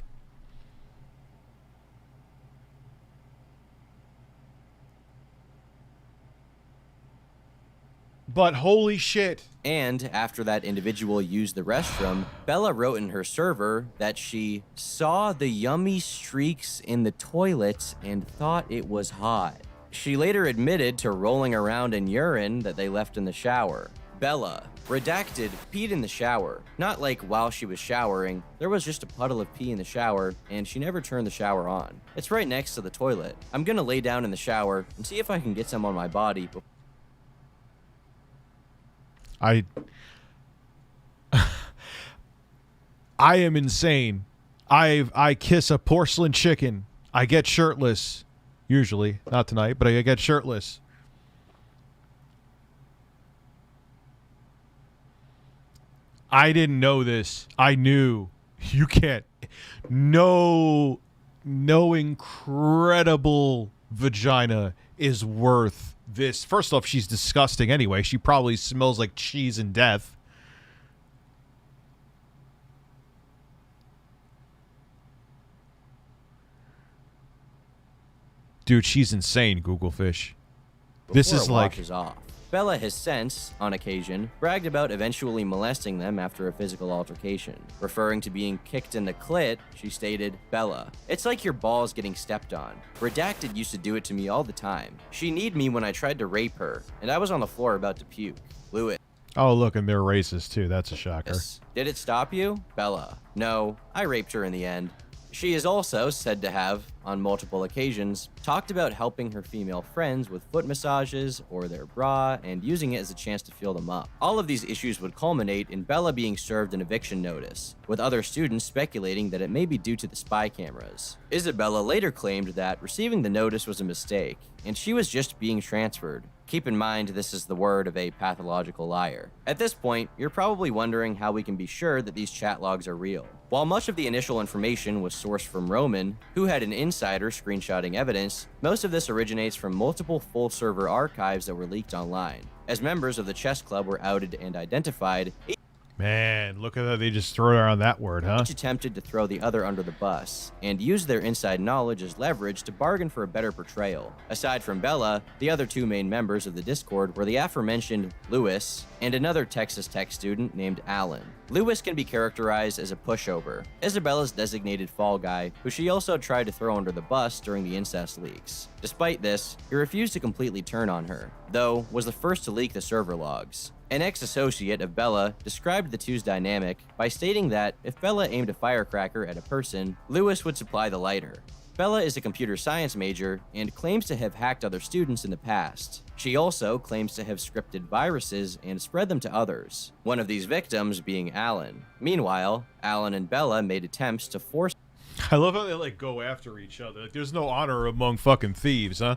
But holy shit. And after that individual used the restroom, Bella wrote in her server that she saw the yummy streaks in the toilet and thought it was hot. She later admitted to rolling around in urine that they left in the shower. Bella, redacted, peed in the shower. Not like while she was showering. There was just a puddle of pee in the shower, and she never turned the shower on. It's right next to the toilet. I'm gonna lay down in the shower and see if I can get some on my body. I am insane. I kiss a porcelain chicken. I get shirtless. Usually, not tonight, but I get shirtless. I didn't know this. I knew. You can't. No incredible vagina is worth this. First off, she's disgusting anyway. She probably smells like cheese and death. Dude, she's insane, Googlefish. This is like... off. Bella has since, on occasion, bragged about eventually molesting them after a physical altercation. Referring to being kicked in the clit, she stated, "Bella, it's like your balls getting stepped on. Redacted used to do it to me all the time. She kneed me when I tried to rape her, and I was on the floor about to puke. Lewis." Oh, look, and they're racist, too. That's a shocker. "Did it stop you?" Bella, "No, I raped her in the end." She is also said to have, on multiple occasions, talked about helping her female friends with foot massages or their bra and using it as a chance to feel them up. All of these issues would culminate in Bella being served an eviction notice, with other students speculating that it may be due to the spy cameras. Isabella later claimed that receiving the notice was a mistake, and she was just being transferred. Keep in mind, this is the word of a pathological liar. At this point, you're probably wondering how we can be sure that these chat logs are real. While much of the initial information was sourced from Roman, who had an insider screenshotting evidence, most of this originates from multiple full server archives that were leaked online. As members of the chess club were outed and identified, man, look at that. They just throw around that word, huh? each attempted to throw the other under the bus and used their inside knowledge as leverage to bargain for a better portrayal. Aside from Bella, the other two main members of the Discord were the aforementioned Lewis and another Texas Tech student named Alan. Lewis can be characterized as a pushover, Isabella's designated fall guy, who she also tried to throw under the bus during the incest leaks. Despite this, he refused to completely turn on her, though was the first to leak the server logs. An ex-associate of Bella described the two's dynamic by stating that if Bella aimed a firecracker at a person, Lewis would supply the lighter. Bella is a computer science major and claims to have hacked other students in the past. She also claims to have scripted viruses and spread them to others, one of these victims being Alan. Meanwhile, Alan and Bella made attempts to force... I love how they, like, go after each other. Like, there's no honor among fucking thieves, huh?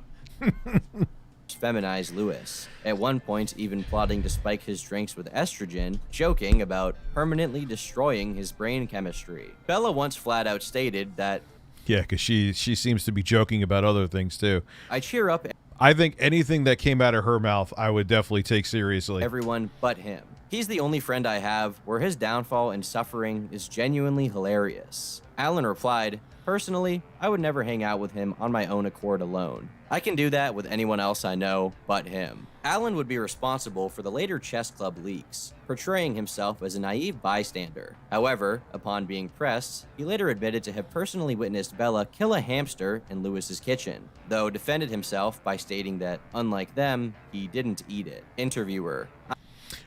feminize Lewis, at one point even plotting to spike his drinks with estrogen, joking about permanently destroying his brain chemistry. Bella once flat out stated that, yeah, because she seems to be joking about other things too. "I cheer up I think anything that came out of her mouth, I would definitely take seriously. everyone but him. He's the only friend I have where his downfall and suffering is genuinely hilarious." Alan replied, "Personally, I would never hang out with him on my own accord alone. I can do that with anyone else I know but him." Alan would be responsible for the later chess club leaks, portraying himself as a naive bystander. However, upon being pressed, he later admitted to have personally witnessed Bella kill a hamster in Lewis's kitchen, though defended himself by stating that, unlike them, he didn't eat it. Interviewer: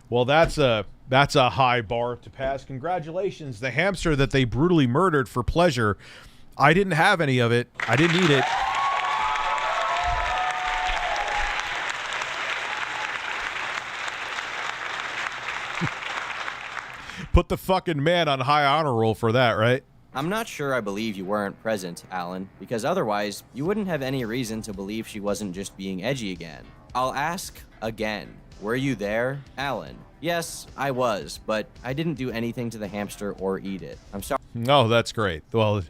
Well, that's a high bar to pass. Congratulations. The hamster that they brutally murdered for pleasure. I didn't have any of it. I didn't eat it. Put the fucking man on high honor roll for that, right? I'm not sure I believe you weren't present, Alan, because otherwise, you wouldn't have any reason to believe she wasn't just being edgy again. I'll ask again. Were you there, Alan? Yes, I was, but I didn't do anything to the hamster or eat it. I'm sorry. Oh, that's great. Well,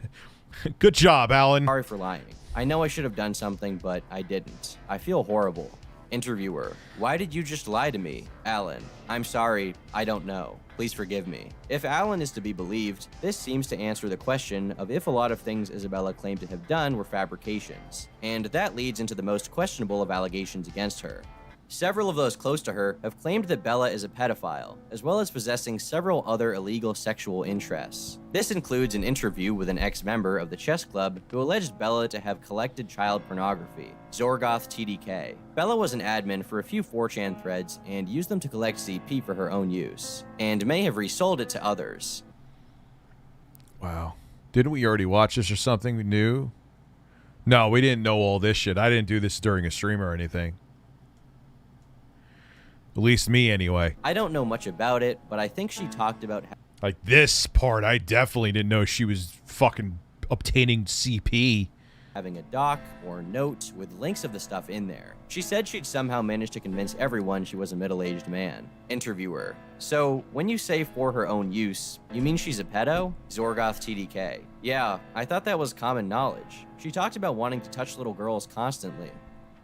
good job, Alan. Sorry for lying. I know I should have done something, but I didn't. I feel horrible. Interviewer, why did you just lie to me? Alan, I'm sorry, I don't know. Please forgive me. If Alan is to be believed, this seems to answer the question of if a lot of things Isabella claimed to have done were fabrications, and that leads into the most questionable of allegations against her. Several of those close to her have claimed that Bella is a pedophile, as well as possessing several other illegal sexual interests. This includes an interview with an ex-member of the chess club who alleged Bella to have collected child pornography, Zorgoth TDK. Bella was an admin for a few 4chan threads and used them to collect CP for her own use, and may have resold it to others. Wow. Didn't we already watch this or something new? No, we didn't know all this shit. I didn't do this during a stream or anything. At least me, anyway. I don't know much about it, but I think she talked about Like, this part, I definitely didn't know she was fucking obtaining CP. having a doc or note with links of the stuff in there. She said she'd somehow managed to convince everyone she was a middle-aged man. Interviewer, so when you say for her own use, you mean she's a pedo? Zorgoth TDK, yeah, I thought that was common knowledge. She talked about wanting to touch little girls constantly.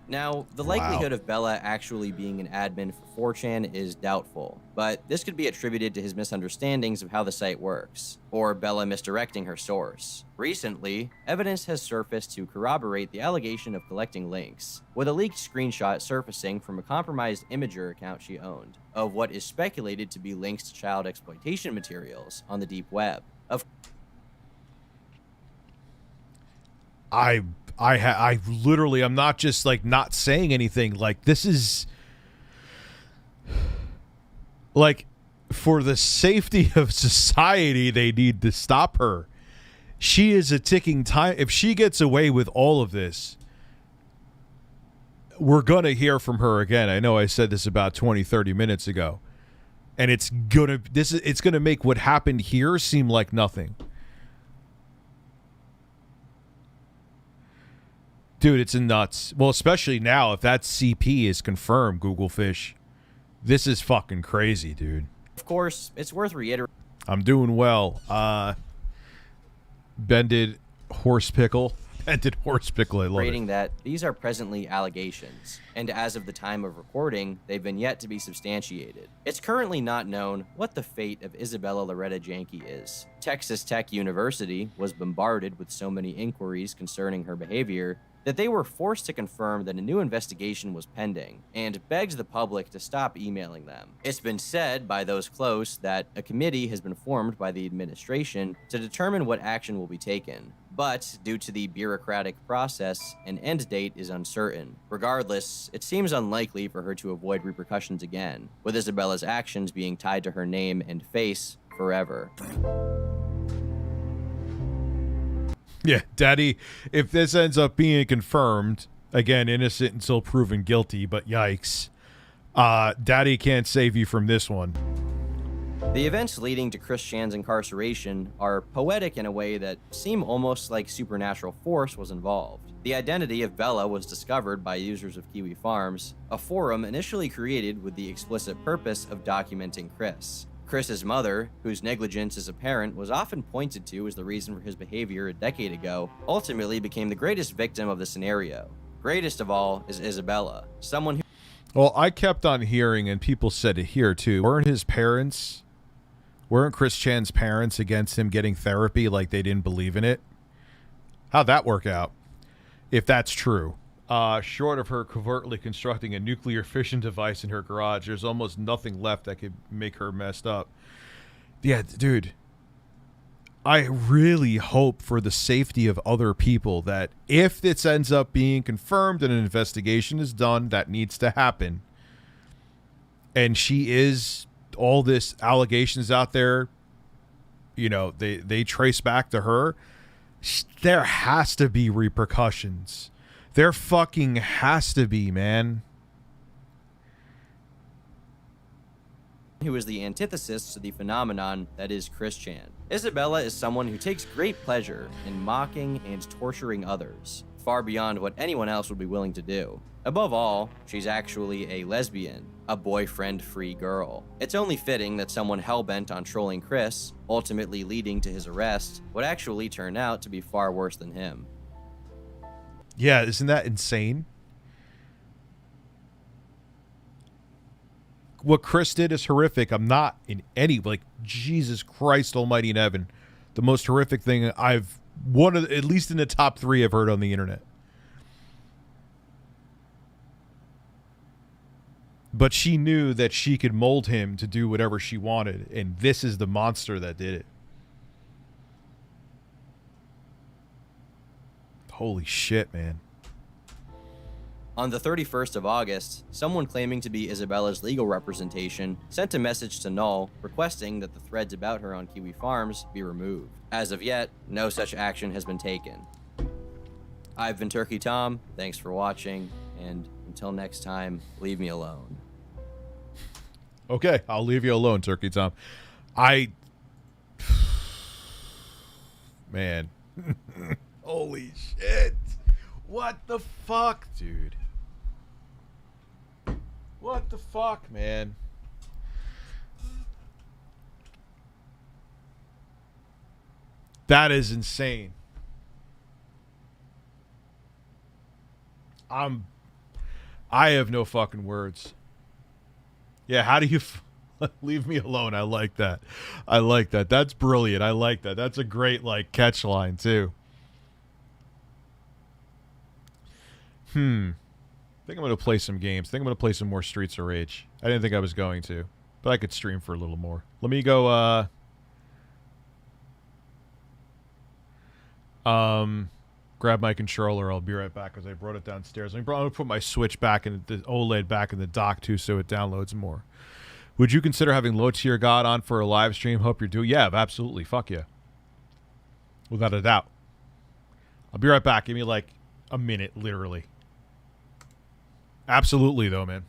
Now, the likelihood of Bella actually being an admin for 4chan is doubtful, but this could be attributed to his misunderstandings of how the site works, or Bella misdirecting her source. Recently, evidence has surfaced to corroborate the allegation of collecting links, with a leaked screenshot surfacing from a compromised Imager account she owned, of what is speculated to be links to child exploitation materials on the deep web. I literally, I'm not just like not saying anything. Like, this is like, for the safety of society, they need to stop her. She is a ticking time. If she gets away with all of this, we're going to hear from her again. I know I said this about 20, 30 minutes ago, and it's going to make what happened here seem like nothing. Dude, it's nuts. Well, especially now, if that CP is confirmed, Google Fish. This is fucking crazy, dude. Of course, it's worth reiterating. I'm doing well. Bended horse pickle. Bended horse pickle, I love it. That these are presently allegations, and as of the time of recording, they've been yet to be substantiated. It's currently not known what the fate of Isabella Loretta Janke is. Texas Tech University was bombarded with so many inquiries concerning her behavior that they were forced to confirm that a new investigation was pending, and begged the public to stop emailing them. It's been said by those close that a committee has been formed by the administration to determine what action will be taken, but due to the bureaucratic process, an end date is uncertain. Regardless, it seems unlikely for her to avoid repercussions again, with Isabella's actions being tied to her name and face forever. Yeah, Daddy, if this ends up being confirmed, again, innocent until proven guilty, but yikes. Daddy can't save you from this one. The events leading to Chris Chan's incarceration are poetic in a way that seem almost like supernatural force was involved. The identity of Bella was discovered by users of Kiwi Farms, a forum initially created with the explicit purpose of documenting Chris. Chris's mother, whose negligence is apparent, was often pointed to as the reason for his behavior a decade ago, ultimately became the greatest victim of the scenario. Greatest of all is Isabella, someone who... Well, I kept on hearing, and people said it here too, weren't Chris Chan's parents against him getting therapy, like they didn't believe in it? How'd that work out? If that's true. Short of her covertly constructing a nuclear fission device in her garage, there's almost nothing left that could make her messed up. Yeah, dude. I really hope for the safety of other people that if this ends up being confirmed and an investigation is done, that needs to happen. And she is, all this allegations out there, you know, they trace back to her. There has to be repercussions. There fucking has to be, man. who is the antithesis to the phenomenon that is Christian. Isabella is someone who takes great pleasure in mocking and torturing others, far beyond what anyone else would be willing to do. Above all, she's actually a lesbian, a boyfriend-free girl. It's only fitting that someone hell-bent on trolling Chris, ultimately leading to his arrest, would actually turn out to be far worse than him. Yeah, isn't that insane? What Chris did is horrific. I'm not in any, like, Jesus Christ almighty in heaven, the most horrific thing at least in the top 3 I've heard on the internet. But she knew that she could mold him to do whatever she wanted, and this is the monster that did it. Holy shit, man. On the 31st of August, someone claiming to be Isabella's legal representation sent a message to Null requesting that the threads about her on Kiwi Farms be removed. As of yet, no such action has been taken. I've been Turkey Tom, thanks for watching, and until next time, leave me alone. Okay, I'll leave you alone, Turkey Tom. Man. Holy shit. What the fuck, dude? What the fuck, man? That is insane. I have no fucking words. Yeah, how do you leave me alone? I like that. I like that. That's brilliant. I like that. That's a great, like, catch line, too. I think I'm going to play some games. I think I'm going to play some more Streets of Rage. I didn't think I was going to, but I could stream for a little more. Let me go, grab my controller. I'll be right back because I brought it downstairs. I'm going to put my Switch back in the OLED back in the dock too, so it downloads more. Would you consider having Low Tier God on for a live stream? Hope you're doing. Yeah, absolutely. Fuck yeah. Without a doubt. I'll be right back. Give me like a minute, literally. Absolutely, though, man.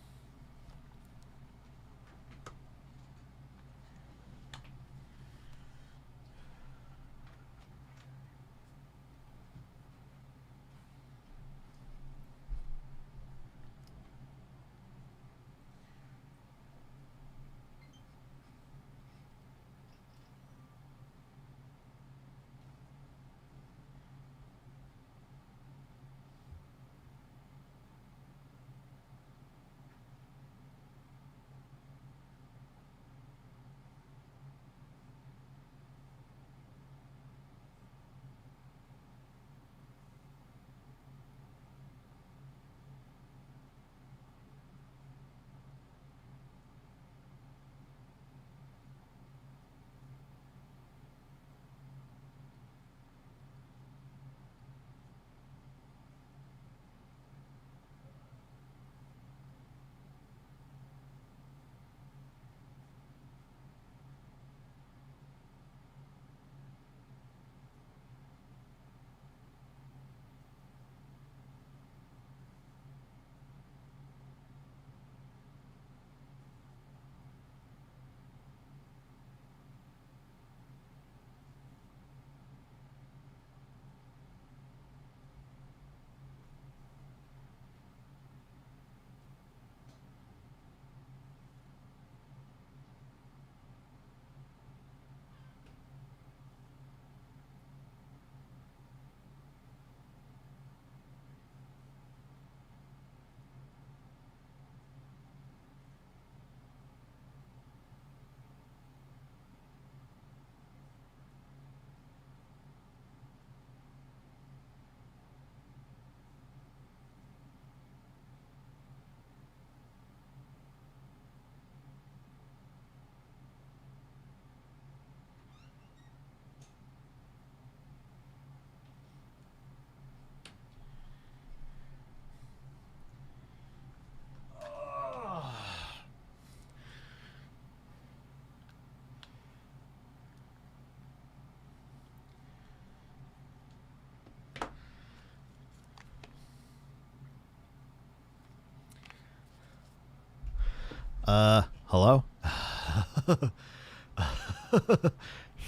Hello?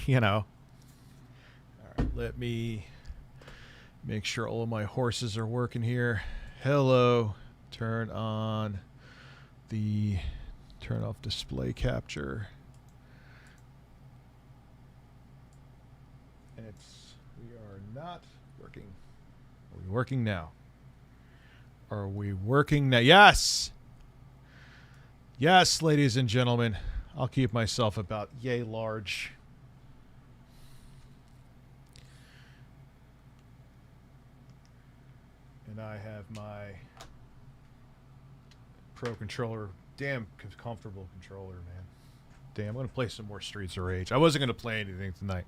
You know. All right, let me make sure all of my horses are working here. Hello. Turn off display capture. We are not working. Are we working now? Are we working now? Yes! Yes, ladies and gentlemen. I'll keep myself about yay large. And I have my Pro controller. Damn comfortable controller, man. Damn, I'm going to play some more Streets of Rage. I wasn't going to play anything tonight.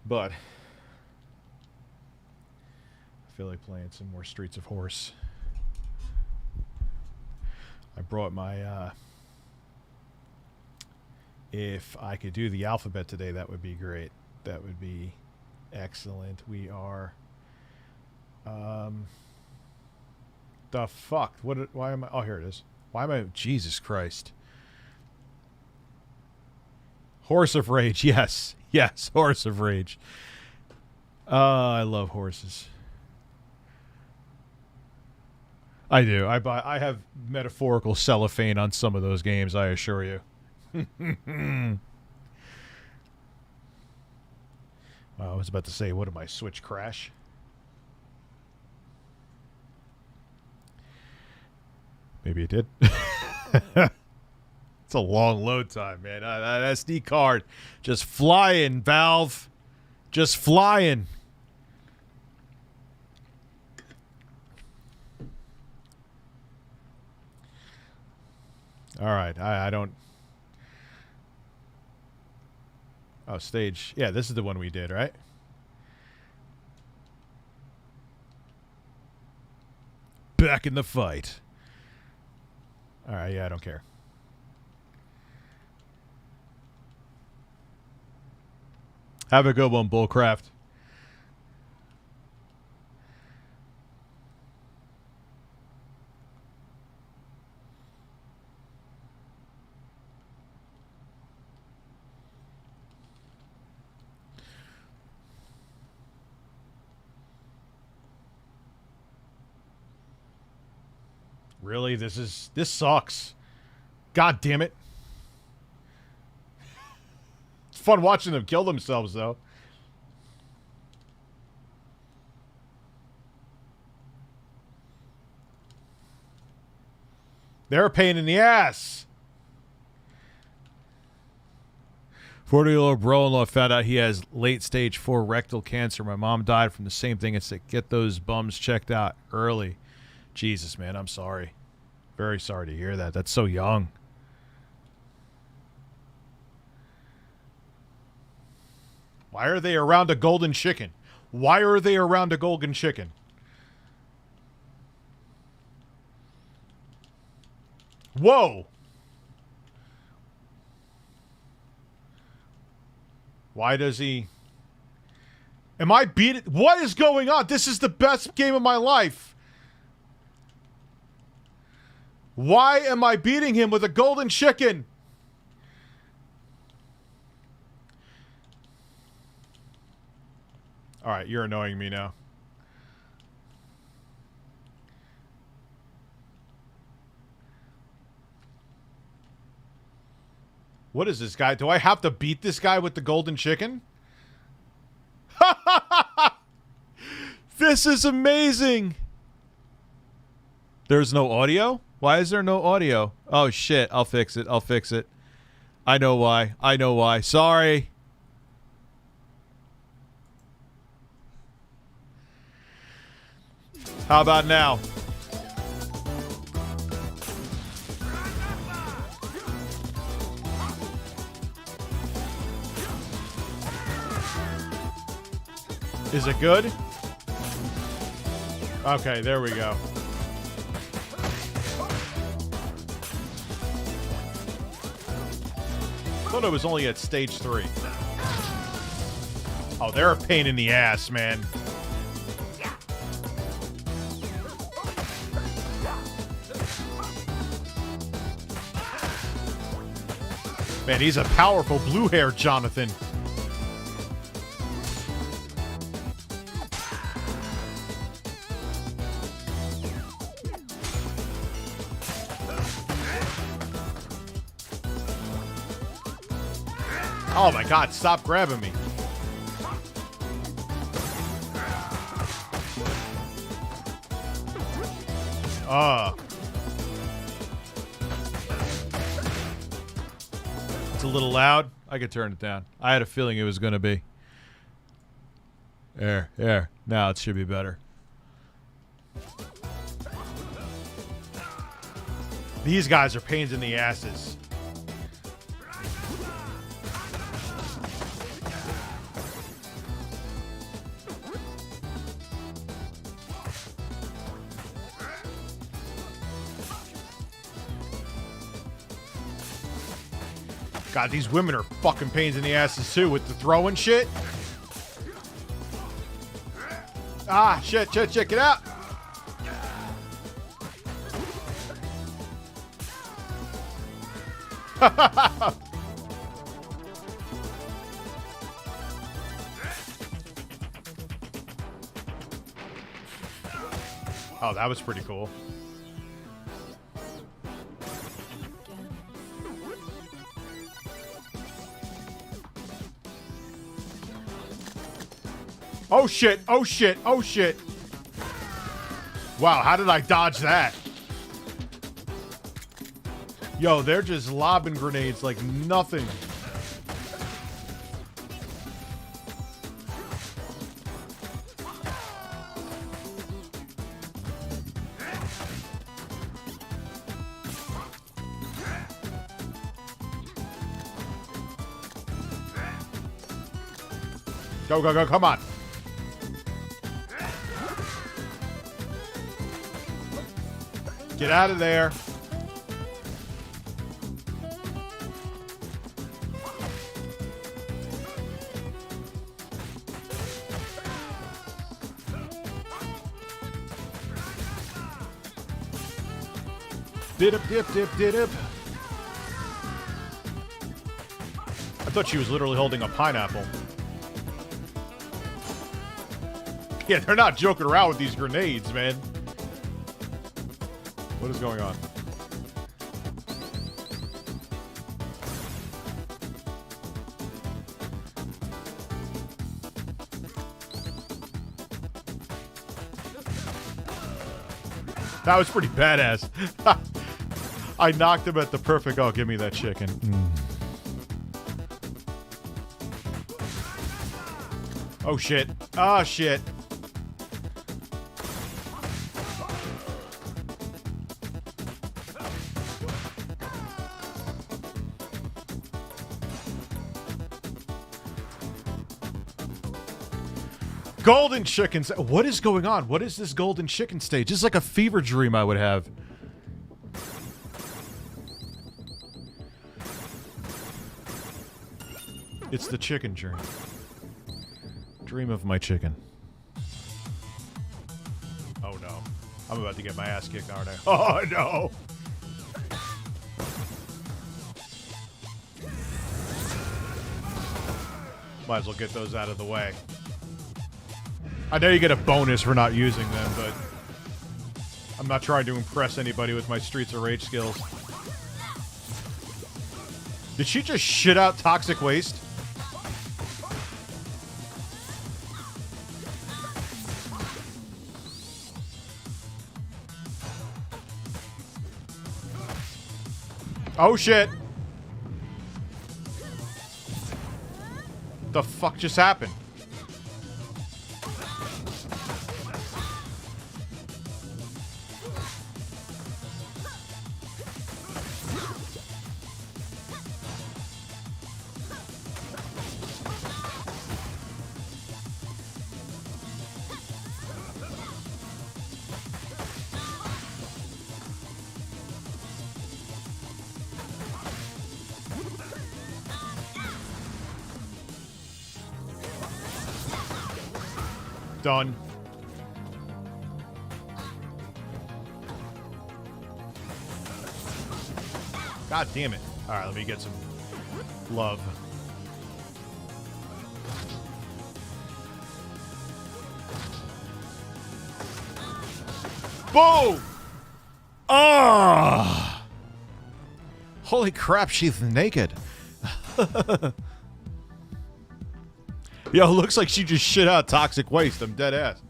But I feel like playing some more Streets of Horse. I brought my if I could do the alphabet today, that would be great. That would be excellent. We are the fuck? Why am I? Oh, here it is. Why am I? Jesus Christ. Horse of Rage. Yes. Yes. Horse of Rage. I love horses. I do. I have metaphorical cellophane on some of those games, I assure you. I was about to say, what did my Switch crash? Maybe it did. It's a long load time, man. That SD card just flying, Valve. Just flying. All right. I don't... Oh, stage. Yeah, this is the one we did, right? Back in the fight. All right, yeah, I don't care. Have a good one, Bullcraft. Really? This sucks. God damn it. It's fun watching them kill themselves, though. They're a pain in the ass. 40-year-old bro-in-law found out he has late-stage 4 rectal cancer. My mom died from the same thing. It's to get those bums checked out early. Jesus, man, I'm sorry. Very sorry to hear that. That's so young. Why are they around a golden chicken? Why are they around a golden chicken? Whoa! Why does he... Am I beating... What is going on? This is the best game of my life. Why am I beating him with a golden chicken? Alright, you're annoying me now. What is this guy? Do I have to beat this guy with the golden chicken? This is amazing! There's no audio? Why is there no audio? Oh, shit. I'll fix it. I'll fix it. I know why. I know why. Sorry. How about now? Is it good? Okay, there we go. I thought it was only at stage 3. Oh, they're a pain in the ass, man. Man, he's a powerful blue-haired Jonathan. Oh my god, stop grabbing me. It's a little loud. I could turn it down. I had a feeling it was going to be. There. Now it should be better. These guys are pains in the asses. God, these women are fucking pains in the asses too with the throwing shit. Ah, shit, get out. Oh, that was pretty cool. Oh shit, oh shit, oh shit. Wow, how did I dodge that? Yo, they're just lobbing grenades like nothing. Go, come on. Get out of there. Dip. I thought she was literally holding a pineapple. Yeah, they're not joking around with these grenades, man. What is going on? That was pretty badass. I knocked him at the perfect. Oh, give me that chicken. Oh, shit. Oh, shit. Golden chickens. What is going on? What is this golden chicken stage? It's like a fever dream I would have. It's the chicken dream. Dream of my chicken. Oh no. I'm about to get my ass kicked, aren't I? Oh no. Might as well get those out of the way. I know you get a bonus for not using them, but I'm not trying to impress anybody with my Streets of Rage skills. Did she just shit out toxic waste? Oh shit! The fuck just happened? Done. God damn it. Alright, let me get some Love. Boom! Ah! Holy crap, she's naked. Yo, looks like she just shit out toxic waste. I'm dead ass.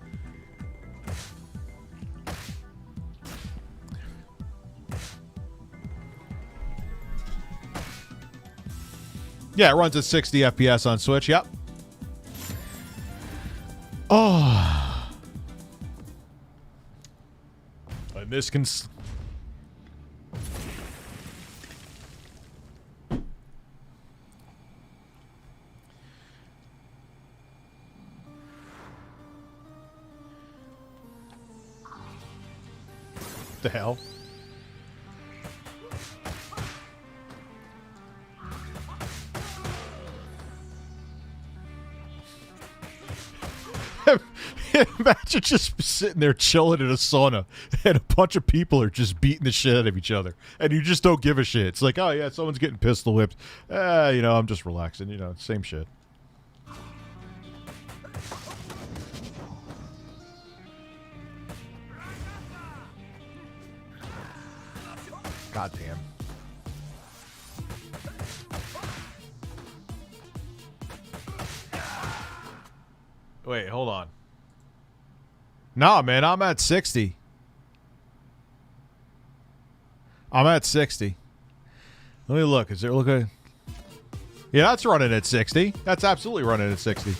Yeah, it runs at 60 FPS on Switch. Yep. Oh. And this can... The hell? Imagine just sitting there chilling in a sauna and a bunch of people are just beating the shit out of each other and you just don't give a shit. It's like, oh yeah, someone's getting pistol whipped. You know, I'm just relaxing, you know, same shit. God damn. Wait, hold on. Nah, man, I'm at 60. I'm at 60. Let me look. Is there looking? Yeah, that's running at 60. That's absolutely running at 60.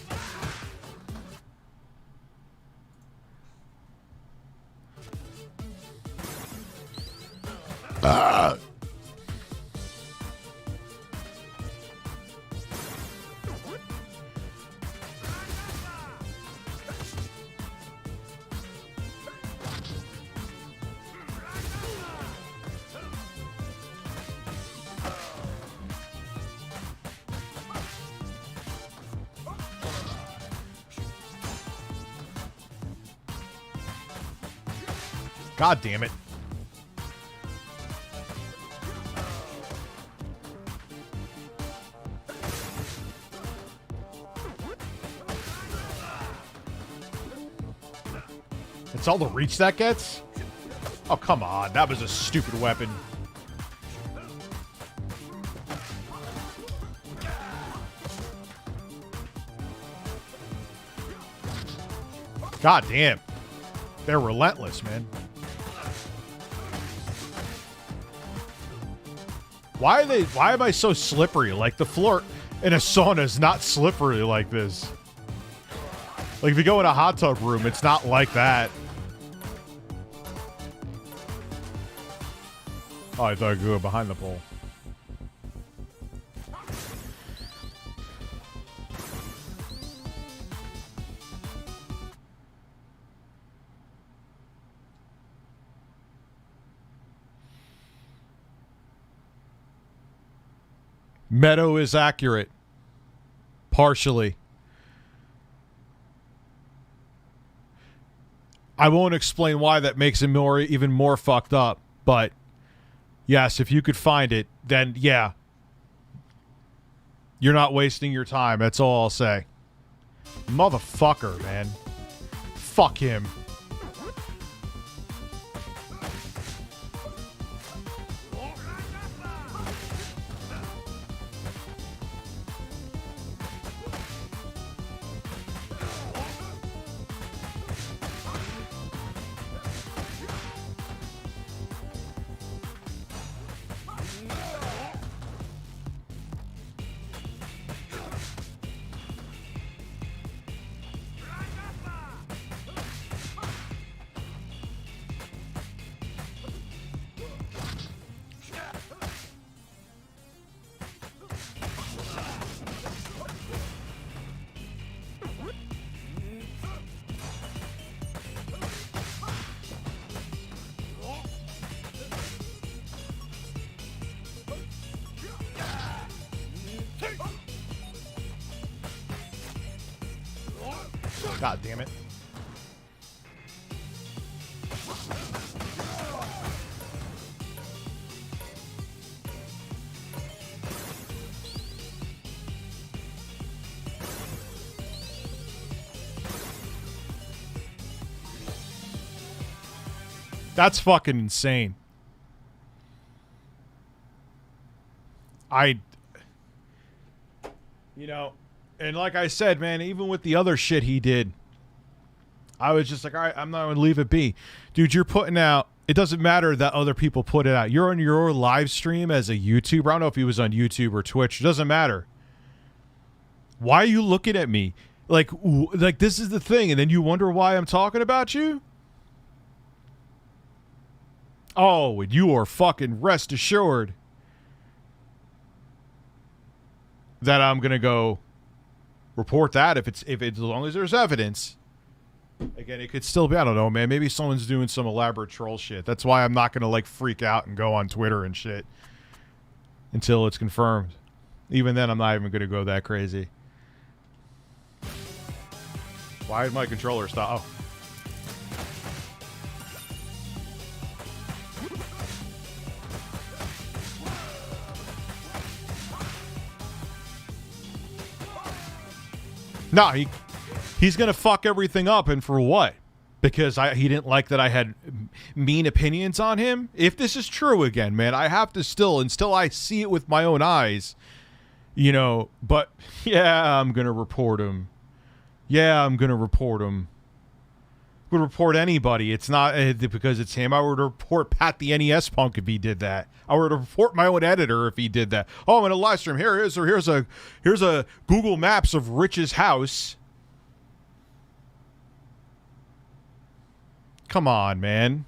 God damn it. That's all the reach that gets? Oh, come on. That was a stupid weapon. God damn. They're relentless, man. Why am I so slippery? Like, the floor in a sauna is not slippery like this. Like, if you go in a hot tub room, it's not like that. Oh, I thought I could go behind the pole. Meadow is accurate. Partially. I won't explain why that makes him even more fucked up, but yes, if you could find it, then yeah. You're not wasting your time, that's all I'll say. Motherfucker, man. Fuck him. God damn it. That's fucking insane. You know, and like I said, man, even with the other shit he did, I was just like, all right, I'm not going to leave it be. Dude, you're putting out, it doesn't matter that other people put it out. You're on your live stream as a YouTuber. I don't know if he was on YouTube or Twitch. It doesn't matter. Why are you looking at me? Like this is the thing, and then you wonder why I'm talking about you? Oh, and you are fucking rest assured that I'm gonna go report that if it's as long as there's evidence. Again, it could still be, I don't know, man. Maybe someone's doing some elaborate troll shit. That's why I'm not gonna like freak out and go on Twitter and shit until it's confirmed. Even then, I'm not even gonna go that crazy. Why did my controller stop? Oh. No, he's gonna fuck everything up, and for what? Because he didn't like that I had mean opinions on him. If this is true again, man, I have to until I see it with my own eyes, you know. But yeah, I'm gonna report him. Yeah, I'm gonna report him. I would report anybody. It's not because it's him. I would report Pat the NES Punk if he did that. I would report my own editor if he did that. Oh, I'm in a live stream. Here's a Google Maps of Rich's house. Come on, man.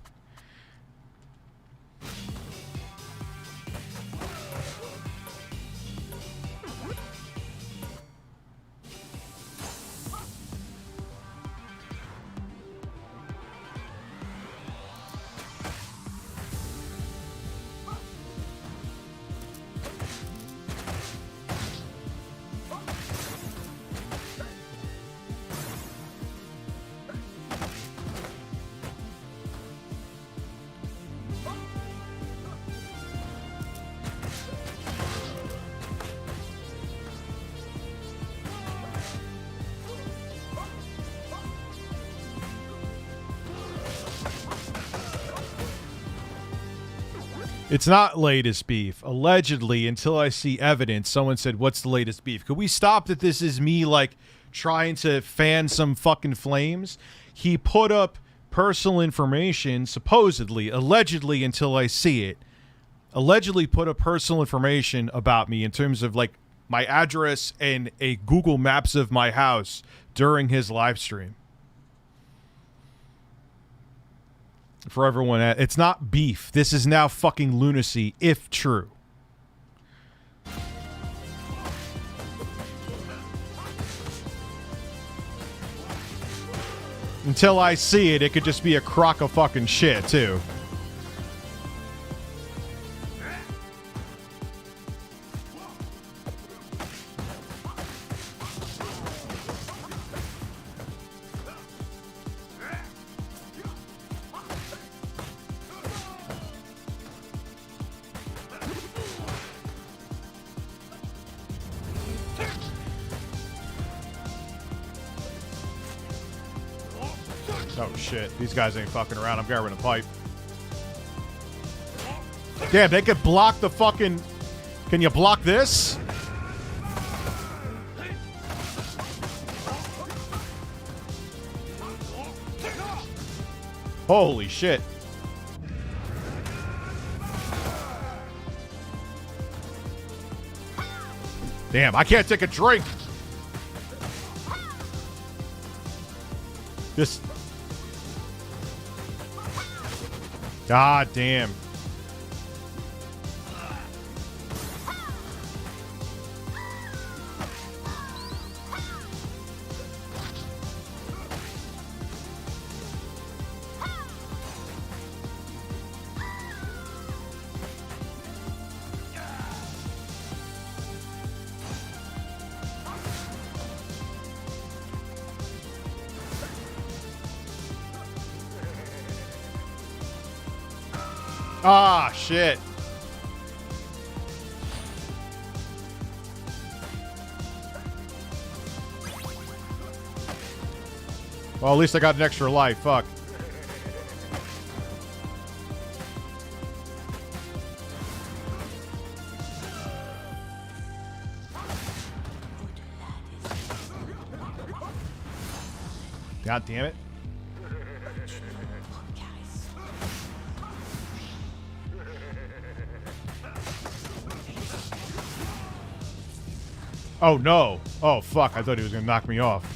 It's not latest beef. Allegedly, until I see evidence, someone said, what's the latest beef? Could we stop that this is me, like, trying to fan some fucking flames? He put up personal information, supposedly, allegedly, until I see it. Allegedly put up personal information about me in terms of, like, my address and a Google Maps of my house during his live stream. For everyone, it's not beef. This is now fucking lunacy, if true. Until I see it, it could just be a crock of fucking shit, too. Oh shit, these guys ain't fucking around. I'm grabbing a pipe. Damn, they could block the fucking... Can you block this? Holy shit. Damn, I can't take a drink. This... God damn. Ah, shit. Well, at least I got an extra life. Fuck. God damn it. Oh no. Oh fuck, I thought he was gonna knock me off.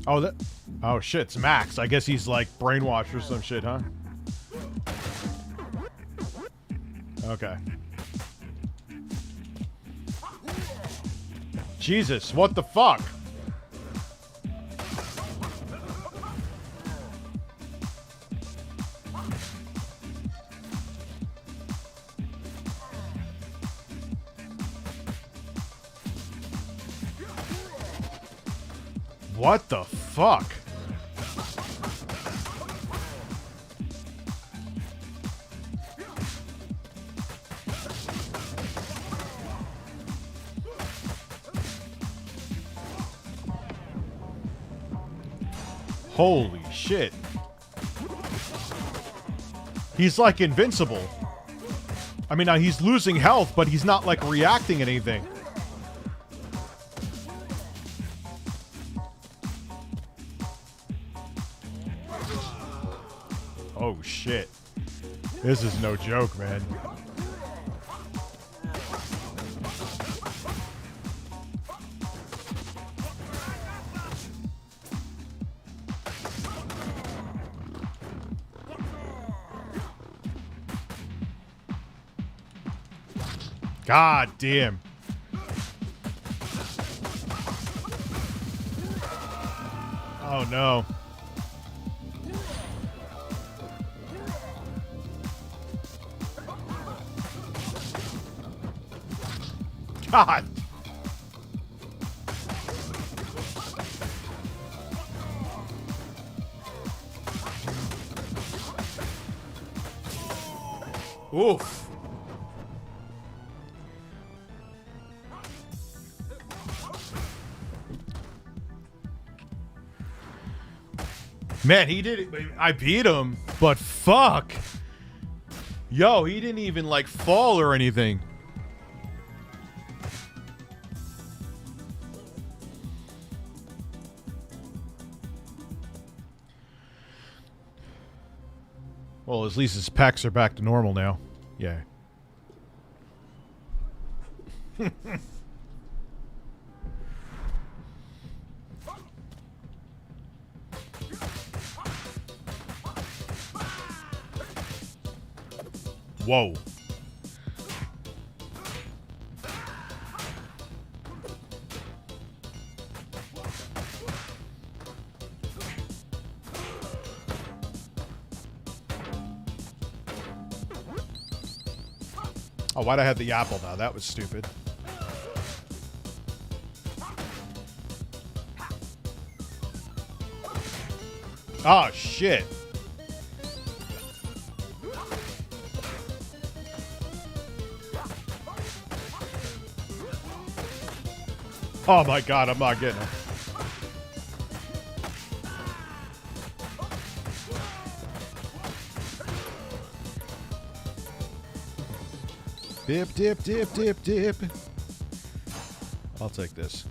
Oh, that. Oh shit, it's Max. I guess he's like brainwashed or some shit, huh? Okay. Jesus, what the fuck? What the fuck? Holy shit. He's like invincible. I mean, now he's losing health, but he's not like reacting anything. Oh shit. This is no joke, man. God damn. Oh no. God. Oof. Man, he did it. I beat him, but fuck. Yo, he didn't even like fall or anything. Well, at least his pecs are back to normal now. Yeah. Whoa. Oh, why'd I have the apple now? That was stupid. Oh, shit. Oh my god, I'm not getting him. Dip, dip, dip, dip, dip. I'll take this.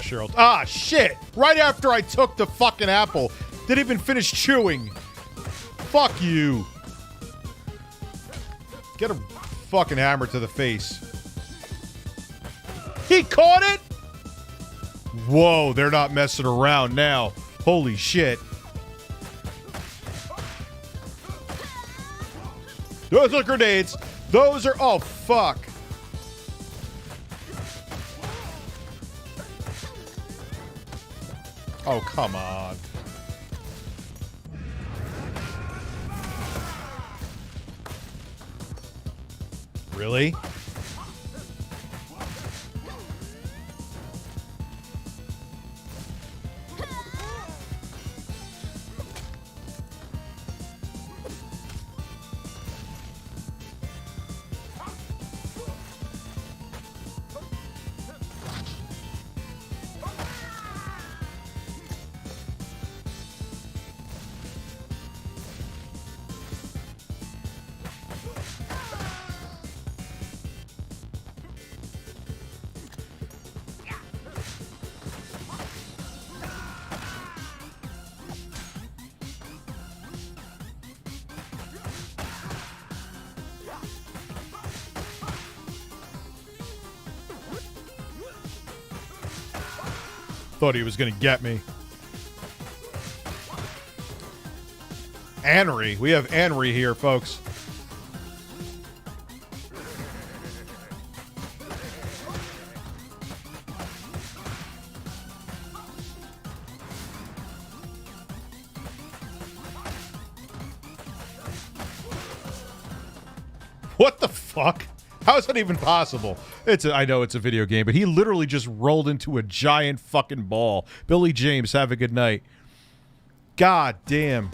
Sure. Ah, shit! Right after I took the fucking apple. Didn't even finish chewing. Fuck you. Get a fucking hammer to the face. He caught it? Whoa, they're not messing around now. Holy shit. Those are grenades. Those are... Oh, fuck. Oh, come on. Really? Thought he was going to get me. Anri. We have Anri here, folks. What the fuck? How is that even possible? I know it's a video game, but he literally just rolled into a giant fucking ball. Billy James, have a good night. God damn.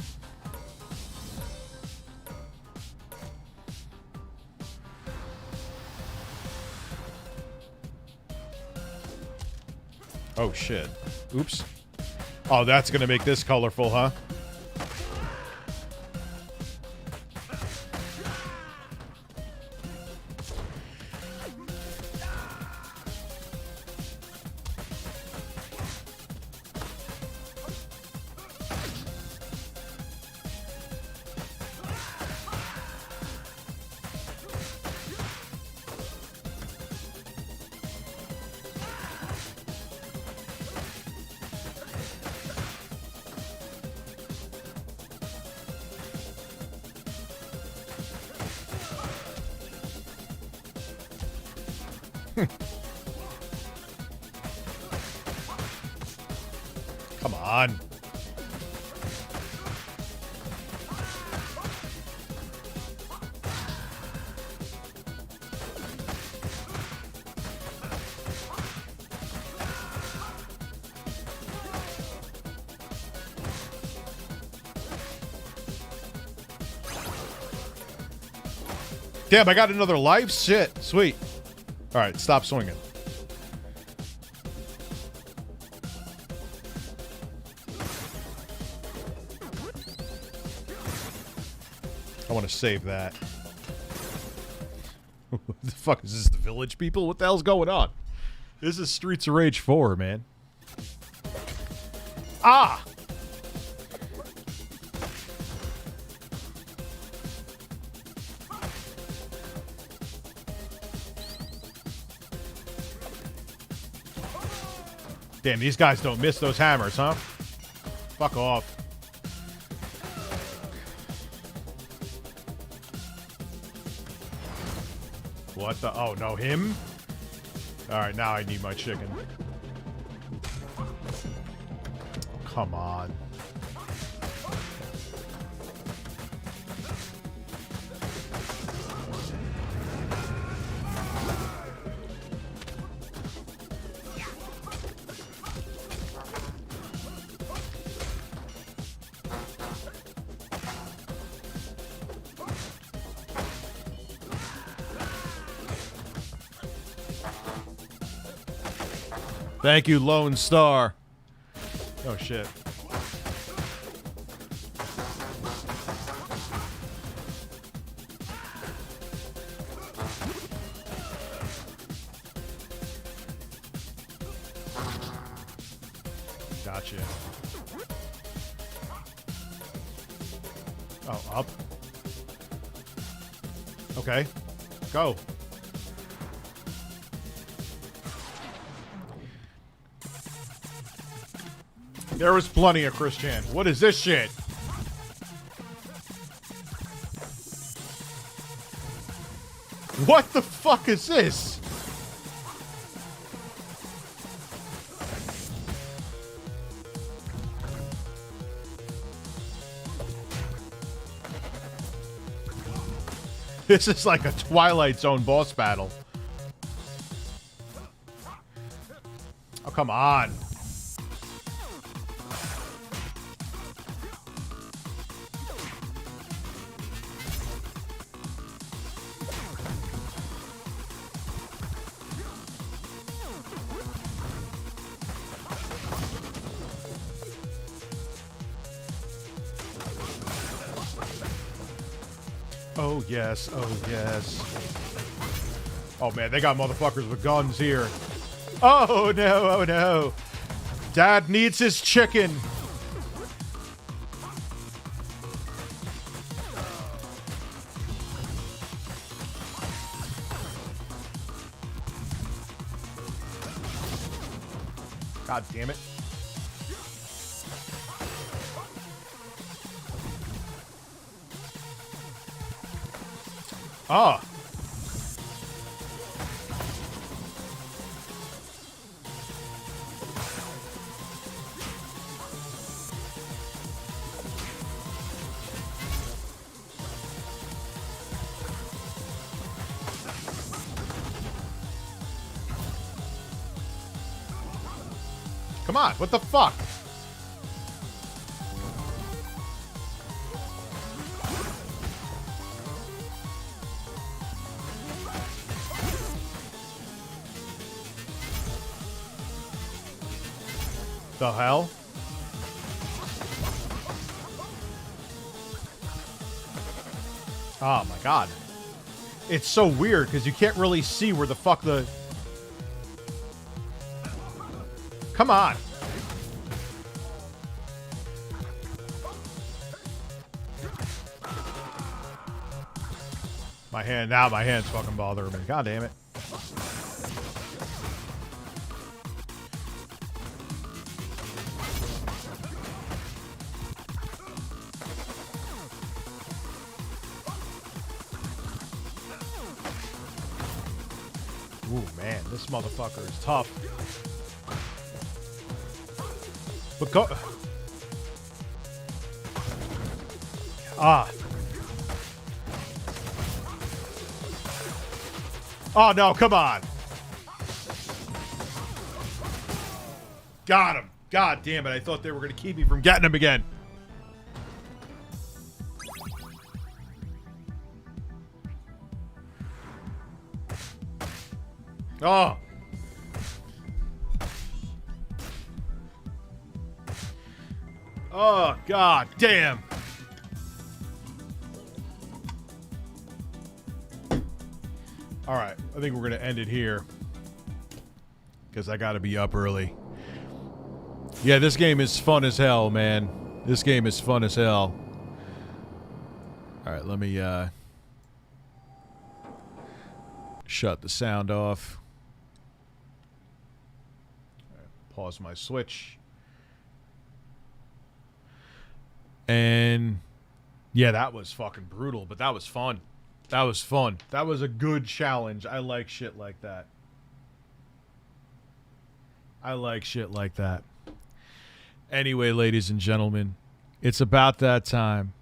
Oh, shit. Oops. Oh, that's gonna make this colorful, huh? Come on. Damn, I got another life? Shit. Sweet. All right, stop swinging. I want to save that. What the fuck is this? The Village people? What the hell's going on? This is Streets of Rage 4, man. Ah! Damn, these guys don't miss those hammers, huh? Fuck off. What the? Oh, no, him? Alright, now I need my chicken. Come on. Thank you, Lone Star. Oh, shit. Gotcha. Oh, up. Okay. Go. There was plenty of Christian. What is this shit? What the fuck is this? This is like a Twilight Zone boss battle. Oh, come on. Oh, yes. Oh, yes. Oh, man, they got motherfuckers with guns here. Oh, no. Oh, no. Dad needs his chicken. God damn it. Ah. Come on, what the fuck? The hell? Oh my god. It's so weird because you can't really see where the fuck the... Come on. My hand, now my hand's fucking bothering me. God damn it. Ooh, man, this motherfucker is tough. But go... Ah. Oh, no, come on. Got him. God damn it, I thought they were going to keep me from getting him again. Oh. Oh, god damn. All right, I think we're going to end it here because I got to be up early. Yeah, this game is fun as hell, man. This game is fun as hell. All right, let me shut the sound off. All right, pause my Switch. And yeah, that was fucking brutal, but that was fun. That was fun. That was a good challenge. I like shit like that. I like shit like that. Anyway, ladies and gentlemen, it's about that time.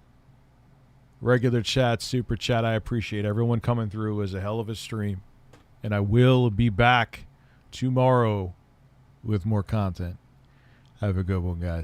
Regular chat, super chat, I appreciate everyone coming through. It was a hell of a stream. And I will be back tomorrow with more content. Have a good one, guys.